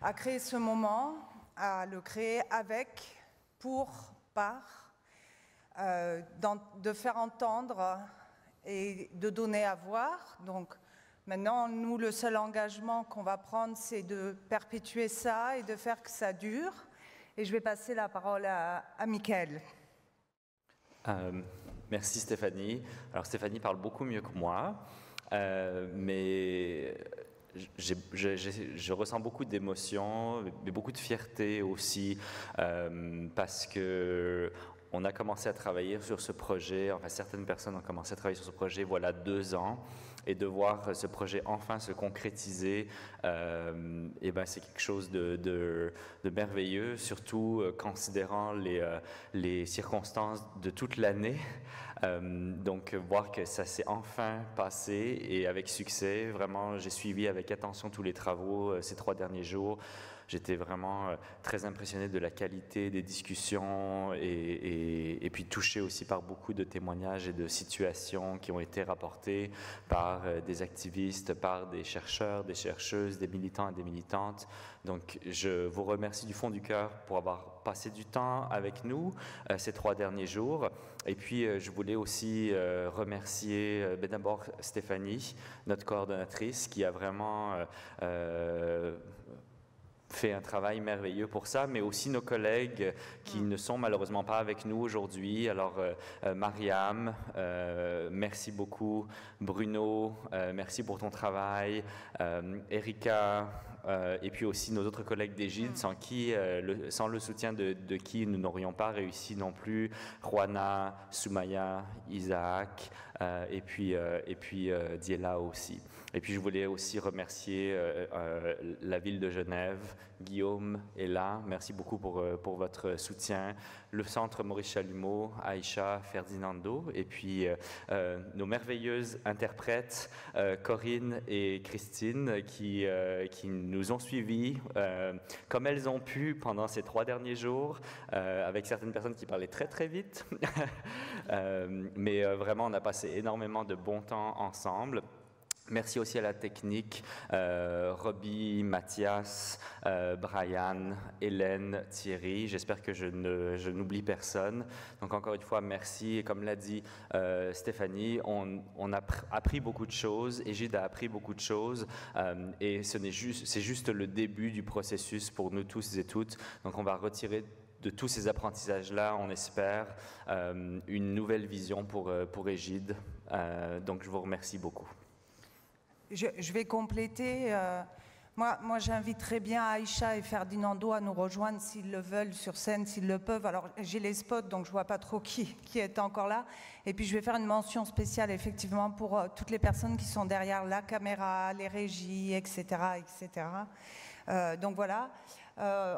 à créer ce moment, à le créer avec, pour, par, de faire entendre et de donner à voir. Donc maintenant, nous, le seul engagement qu'on va prendre, c'est de perpétuer ça et de faire que ça dure. Et je vais passer la parole à Michael. Merci Stéphanie. Alors Stéphanie parle beaucoup mieux que moi, mais je ressens beaucoup d'émotions, mais beaucoup de fierté aussi, parce que on a commencé à travailler sur ce projet, enfin certaines personnes ont commencé à travailler sur ce projet voilà 2 ans, et de voir ce projet enfin se concrétiser, c'est quelque chose de merveilleux, surtout considérant les circonstances de toute l'année. Donc, voir que ça s'est enfin passé et avec succès. Vraiment, j'ai suivi avec attention tous les travaux ces 3 derniers jours. J'étais vraiment très impressionné de la qualité des discussions et puis touché aussi par beaucoup de témoignages et de situations qui ont été rapportées par des activistes, par des chercheurs, des chercheuses, des militants et des militantes. Donc, je vous remercie du fond du cœur pour avoir passé du temps avec nous ces 3 derniers jours. Et puis, je voulais aussi remercier d'abord Stéphanie, notre coordonnatrice, qui a vraiment fait un travail merveilleux pour ça, mais aussi nos collègues qui ne sont malheureusement pas avec nous aujourd'hui. Alors, Mariam, merci beaucoup. Bruno, merci pour ton travail. Erika, et puis aussi nos autres collègues d'Égide, sans le soutien de qui nous n'aurions pas réussi non plus. Juana, Soumaya, Isaac, et puis Diela aussi. Et puis, je voulais aussi remercier la ville de Genève. Guillaume est là. Merci beaucoup pour votre soutien. Le Centre Maurice Chalumeau, Aïcha, Ferdinando. Et puis, nos merveilleuses interprètes, Corinne et Christine, qui nous ont suivis comme elles ont pu pendant ces 3 derniers jours, avec certaines personnes qui parlaient très, très vite. Mais vraiment, on a passé énormément de bon temps ensemble. Merci aussi à la technique, Robbie, Mathias, Brian, Hélène, Thierry. J'espère que je n'oublie personne. Donc encore une fois, merci. Et comme l'a dit Stéphanie, on a appris beaucoup de choses. Égide a appris beaucoup de choses. Et c'est juste le début du processus pour nous tous et toutes. Donc on va retirer de tous ces apprentissages-là, on espère, une nouvelle vision pour Égide. Donc je vous remercie beaucoup. Je vais compléter. Moi j'inviterais bien Aïcha et Ferdinando à nous rejoindre s'ils le veulent sur scène, s'ils le peuvent. Alors, j'ai les spots, donc je ne vois pas trop qui est encore là. Et puis, je vais faire une mention spéciale, effectivement, pour toutes les personnes qui sont derrière la caméra, les régies, etc. etc. Donc, voilà.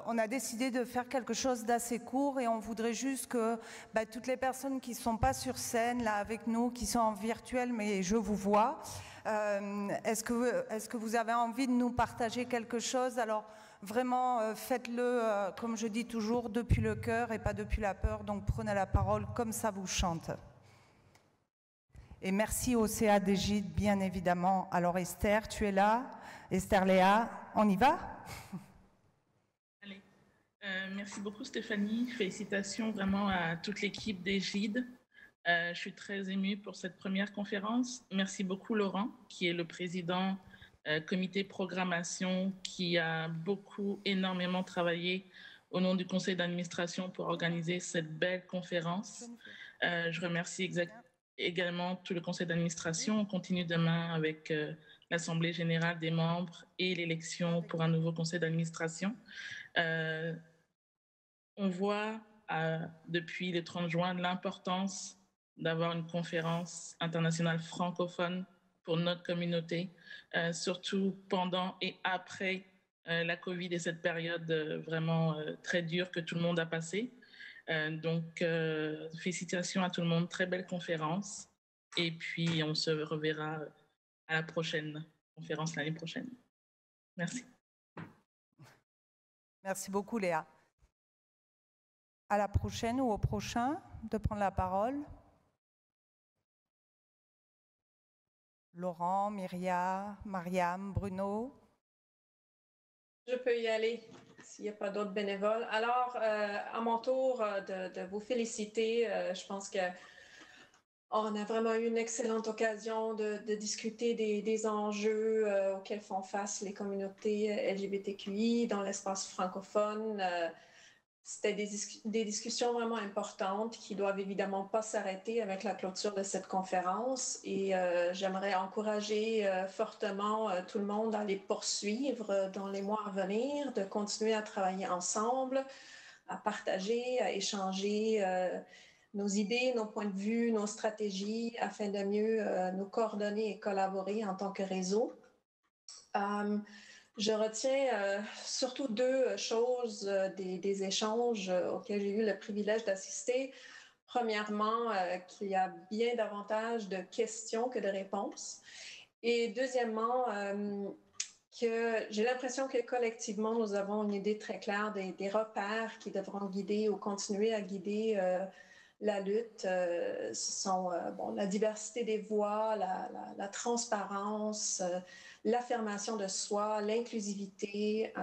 On a décidé de faire quelque chose d'assez court et on voudrait juste que toutes les personnes qui ne sont pas sur scène, là, avec nous, qui sont en virtuel, mais je vous vois... Est-ce que vous avez envie de nous partager quelque chose? Alors vraiment, faites-le, comme je dis toujours, depuis le cœur et pas depuis la peur. Donc prenez la parole comme ça vous chante. Et merci au CA d'Égide, bien évidemment. Alors Esther, tu es là? Esther Léa, on y va? Allez. Merci beaucoup Stéphanie. Félicitations vraiment à toute l'équipe d'Égide. Je suis très émue pour cette première conférence. Merci beaucoup Laurent, qui est le président comité programmation, qui a énormément travaillé au nom du conseil d'administration pour organiser cette belle conférence. Je remercie également tout le conseil d'administration. On continue demain avec l'Assemblée générale des membres et l'élection pour un nouveau conseil d'administration. On voit depuis le 30 juin l'importance d'avoir une conférence internationale francophone pour notre communauté, surtout pendant et après la Covid et cette période vraiment très dure que tout le monde a passée. Donc, félicitations à tout le monde, très belle conférence. Et puis, on se reverra à la prochaine conférence l'année prochaine. Merci. Merci beaucoup Léa. À la prochaine ou au prochain de prendre la parole. Laurent, Myria, Mariam, Bruno. Je peux y aller s'il n'y a pas d'autres bénévoles. Alors, à mon tour de vous féliciter, je pense qu'on a vraiment eu une excellente occasion de discuter des enjeux auxquels font face les communautés LGBTQI dans l'espace francophone. C'était des discussions vraiment importantes qui doivent évidemment pas s'arrêter avec la clôture de cette conférence et j'aimerais encourager fortement tout le monde à les poursuivre dans les mois à venir, de continuer à travailler ensemble, à partager, à échanger nos idées, nos points de vue, nos stratégies afin de mieux nous coordonner et collaborer en tant que réseau. Je retiens surtout deux choses des échanges auxquels j'ai eu le privilège d'assister. Premièrement, qu'il y a bien davantage de questions que de réponses. Et deuxièmement, que j'ai l'impression que collectivement, nous avons une idée très claire des repères qui devront guider ou continuer à guider la lutte. Ce sont la diversité des voix, la transparence, l'affirmation de soi, l'inclusivité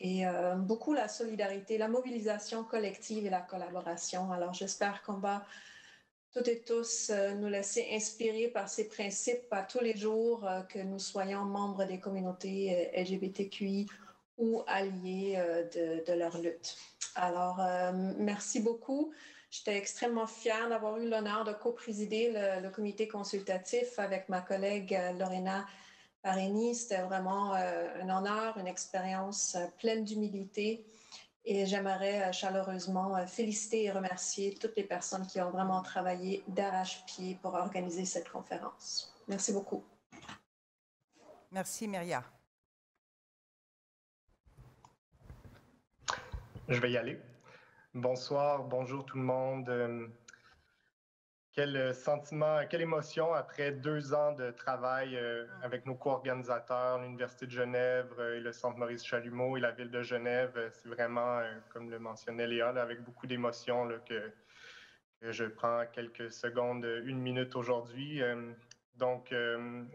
et beaucoup la solidarité, la mobilisation collective et la collaboration. Alors, j'espère qu'on va toutes et tous nous laisser inspirer par ces principes à tous les jours, que nous soyons membres des communautés LGBTQI ou alliés de leur lutte. Alors, merci beaucoup. J'étais extrêmement fière d'avoir eu l'honneur de co-présider le comité consultatif avec ma collègue Lorena Pareni. C'était vraiment un honneur, une expérience pleine d'humilité. Et j'aimerais chaleureusement féliciter et remercier toutes les personnes qui ont vraiment travaillé d'arrache-pied pour organiser cette conférence. Merci beaucoup. Merci, Myria. Je vais y aller. Bonsoir, bonjour tout le monde. Quel sentiment, quelle émotion après 2 ans de travail avec nos co-organisateurs, l'Université de Genève et le Centre Maurice Chalumeau et la Ville de Genève. C'est vraiment, comme le mentionnait Léa, avec beaucoup d'émotion que je prends quelques secondes, 1 minute aujourd'hui. Donc,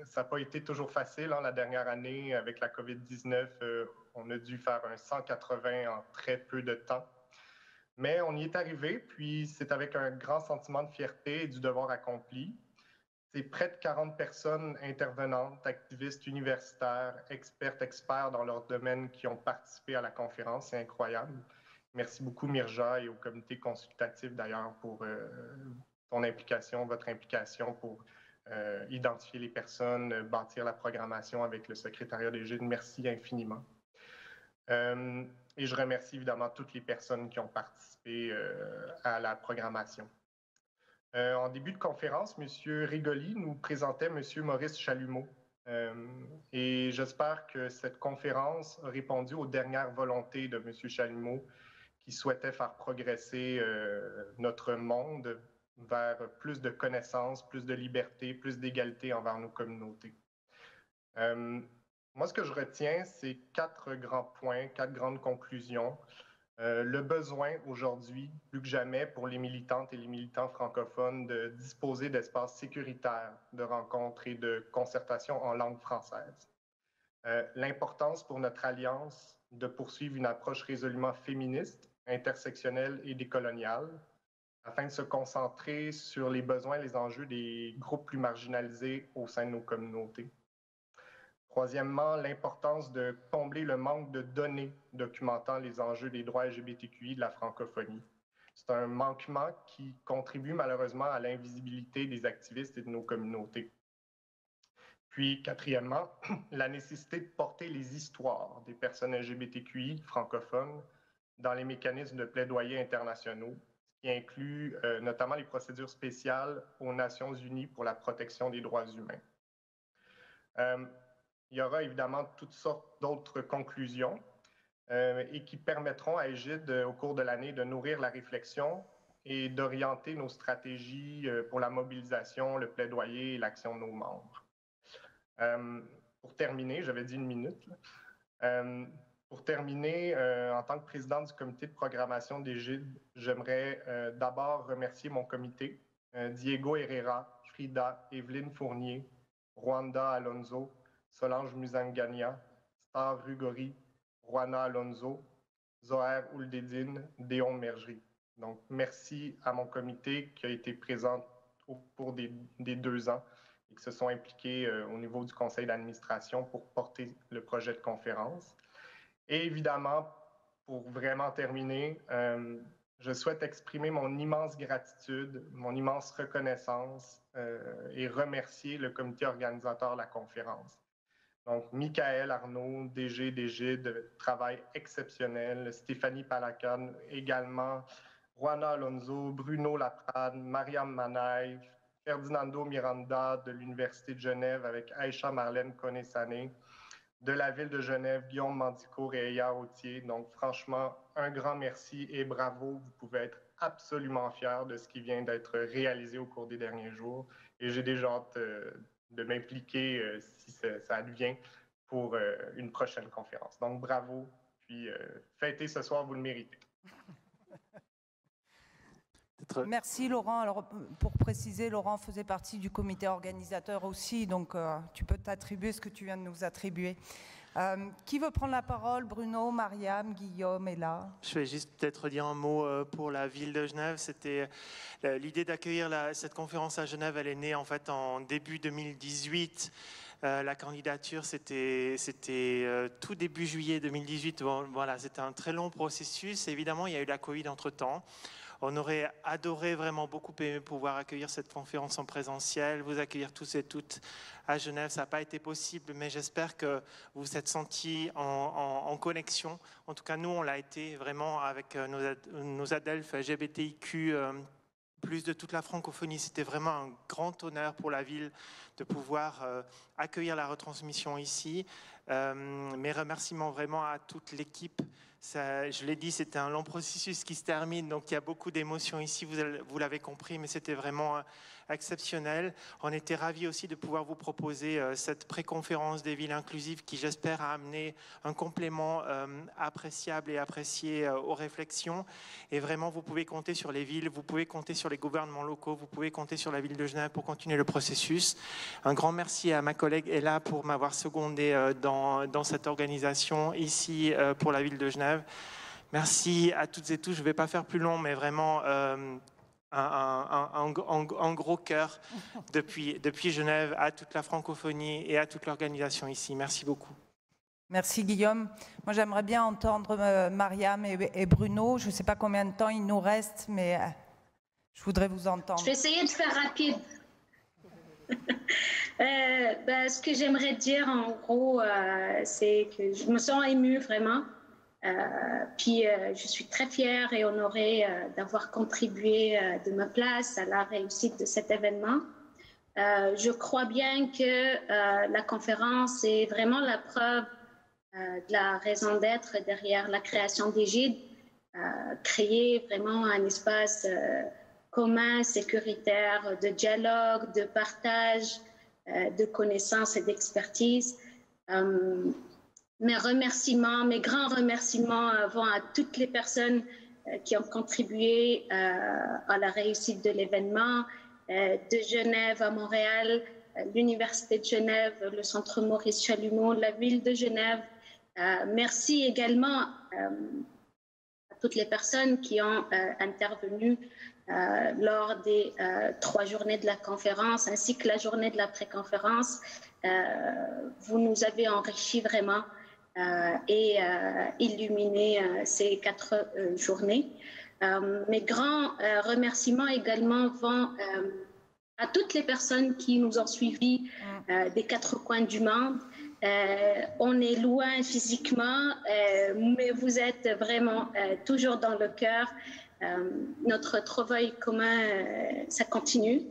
ça n'a pas été toujours facile la dernière année. Avec la COVID-19, on a dû faire un 180 en très peu de temps. Mais on y est arrivé, puis c'est avec un grand sentiment de fierté et du devoir accompli. C'est près de 40 personnes intervenantes, activistes universitaires, experts dans leur domaine qui ont participé à la conférence. C'est incroyable. Merci beaucoup, Mirja, et au comité consultatif d'ailleurs pour ton implication, votre implication pour identifier les personnes, bâtir la programmation avec le secrétariat des GID. Merci infiniment. Et je remercie évidemment toutes les personnes qui ont participé à la programmation. En début de conférence, M. Rigoli nous présentait M. Maurice Chalumeau. Et j'espère que cette conférence a répondu aux dernières volontés de M. Chalumeau, qui souhaitait faire progresser notre monde vers plus de connaissances, plus de liberté, plus d'égalité envers nos communautés. Moi, ce que je retiens, c'est 4 grands points, 4 grandes conclusions. Le besoin aujourd'hui, plus que jamais, pour les militantes et les militants francophones de disposer d'espaces sécuritaires de rencontres et de concertation en langue française. L'importance pour notre alliance de poursuivre une approche résolument féministe, intersectionnelle et décoloniale, afin de se concentrer sur les besoins et les enjeux des groupes plus marginalisés au sein de nos communautés. Troisièmement, l'importance de combler le manque de données documentant les enjeux des droits LGBTQI de la francophonie. C'est un manquement qui contribue malheureusement à l'invisibilité des activistes et de nos communautés. Puis, quatrièmement, la nécessité de porter les histoires des personnes LGBTQI francophones dans les mécanismes de plaidoyer internationaux, ce qui inclut notamment les procédures spéciales aux Nations Unies pour la protection des droits humains. Il y aura évidemment toutes sortes d'autres conclusions et qui permettront à Égide, au cours de l'année, de nourrir la réflexion et d'orienter nos stratégies pour la mobilisation, le plaidoyer et l'action de nos membres. Pour terminer, j'avais dit 1 minute. Pour terminer, en tant que président du comité de programmation d'Égide, j'aimerais d'abord remercier mon comité, Diego Herrera, Frida, Evelyne Fournier, Rwanda Alonso, Solange Musangania, Star Rugori, Juana Alonso, Zoher Ouldedine, Déon Mergerie. Donc, merci à mon comité qui a été présent au cours des 2 ans et qui se sont impliqués au niveau du conseil d'administration pour porter le projet de conférence. Et évidemment, pour vraiment terminer, je souhaite exprimer mon immense gratitude, mon immense reconnaissance et remercier le comité organisateur de la conférence. Donc, Michael Arnaud, DG d'Égide, travail exceptionnel. Stéphanie Palacan, également Juana Alonso, Bruno Laprade, Mariam Manaï, Ferdinando Miranda de l'Université de Genève avec Aïcha Marlène Koné-Sané, de la ville de Genève, Guillaume Mandicourt et Eya Autier. Donc, franchement, un grand merci et bravo. Vous pouvez être absolument fiers de ce qui vient d'être réalisé au cours des derniers jours. Et j'ai déjà hâte de m'impliquer, si ça advient, pour une prochaine conférence. Donc, bravo. Puis, fêtez ce soir, vous le méritez. Merci Laurent. Alors, pour préciser, Laurent faisait partie du comité organisateur aussi, donc tu peux t'attribuer ce que tu viens de nous attribuer. Qui veut prendre la parole? Bruno, Mariam, Guillaume est là. Je vais juste peut-être dire un mot pour la ville de Genève. C'était l'idée d'accueillir cette conférence à Genève. Elle est née en fait en début 2018. La candidature, c'était tout début juillet 2018. Bon, voilà, c'était un très long processus. Évidemment, il y a eu la Covid entre-temps. On aurait adoré vraiment beaucoup pouvoir accueillir cette conférence en présentiel, vous accueillir tous et toutes à Genève. Ça n'a pas été possible, mais j'espère que vous vous êtes sentis en connexion. En tout cas, nous, on l'a été vraiment avec nos adelphes LGBTIQ+, plus de toute la francophonie. C'était vraiment un grand honneur pour la ville de pouvoir accueillir la retransmission ici. Mes remerciements vraiment à toute l'équipe. Je l'ai dit, c'était un long processus qui se termine, donc il y a beaucoup d'émotions ici, vous l'avez compris, mais c'était vraiment exceptionnel. On était ravis aussi de pouvoir vous proposer cette pré-conférence des villes inclusives qui, j'espère, a amené un complément appréciable et apprécié aux réflexions. Et vraiment, vous pouvez compter sur les villes, vous pouvez compter sur les gouvernements locaux, vous pouvez compter sur la ville de Genève pour continuer le processus. Un grand merci à ma collègue Ella pour m'avoir secondé dans cette organisation ici pour la ville de Genève. Merci à toutes et tous. Je ne vais pas faire plus long, mais vraiment un gros cœur depuis Genève à toute la francophonie et à toute l'organisation ici. Merci beaucoup. Merci Guillaume. Moi, j'aimerais bien entendre Mariam et Bruno. Je ne sais pas combien de temps il nous reste, mais je voudrais vous entendre. Je vais essayer de faire rapide. Ce que j'aimerais dire en gros, c'est que je me sens émue vraiment. Puis je suis très fière et honorée d'avoir contribué de ma place à la réussite de cet événement. Je crois bien que la conférence est vraiment la preuve de la raison d'être derrière la création d'Égide, créer vraiment un espace commun, sécuritaire, de dialogue, de partage, de connaissances et d'expertise. Mes grands remerciements vont à toutes les personnes qui ont contribué à la réussite de l'événement, de Genève à Montréal, l'Université de Genève, le Centre Maurice Chalumeau, la ville de Genève. Merci également à toutes les personnes qui ont intervenu lors des 3 journées de la conférence ainsi que la journée de la pré-conférence. Vous nous avez enrichis vraiment et illuminé ces 4 journées. Mes grands remerciements également vont à toutes les personnes qui nous ont suivis des 4 coins du monde. On est loin physiquement, mais vous êtes vraiment toujours dans le cœur. Notre travail commun, ça continue.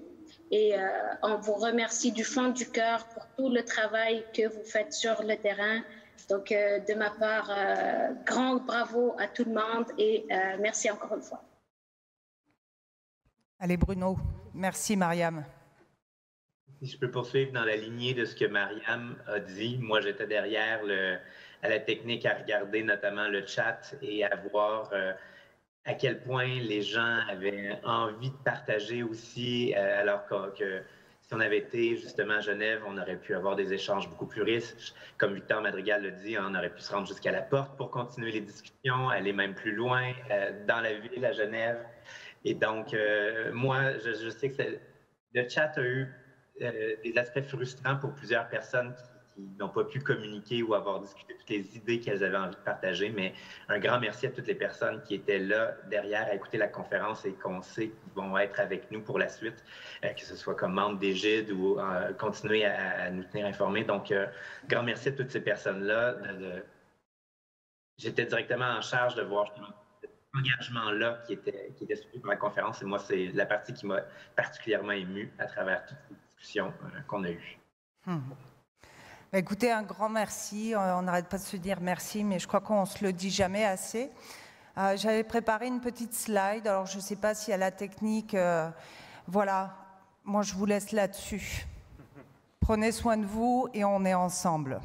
Et on vous remercie du fond du cœur pour tout le travail que vous faites sur le terrain. Donc, de ma part, grand bravo à tout le monde et merci encore une fois. Allez, Bruno. Merci, Mariam. Si je peux poursuivre dans la lignée de ce que Mariam a dit, moi, j'étais derrière à la technique à regarder notamment le chat et à voir à quel point les gens avaient envie de partager aussi, alors que si on avait été justement à Genève, on aurait pu avoir des échanges beaucoup plus riches. Comme Victor Madrigal le dit, on aurait pu se rendre jusqu'à la porte pour continuer les discussions, aller même plus loin dans la ville à Genève. Et donc, moi, je sais que le chat a eu des aspects frustrants pour plusieurs personnes qui n'ont pas pu communiquer ou avoir discuté toutes les idées qu'elles avaient envie de partager. Mais un grand merci à toutes les personnes qui étaient là derrière à écouter la conférence et qu'on sait qu'ils vont être avec nous pour la suite, que ce soit comme membres d'Égide ou continuer à nous tenir informés. Donc, grand merci à toutes ces personnes-là. J'étais directement en charge de voir engagement-là qui était suivi par la conférence. Et moi, c'est la partie qui m'a particulièrement ému à travers toutes les discussions qu'on a eues. Écoutez, un grand merci. On n'arrête pas de se dire merci, mais je crois qu'on ne se le dit jamais assez. J'avais préparé une petite slide. Alors, je ne sais pas si à la technique... voilà, moi, je vous laisse là-dessus. Prenez soin de vous et on est ensemble.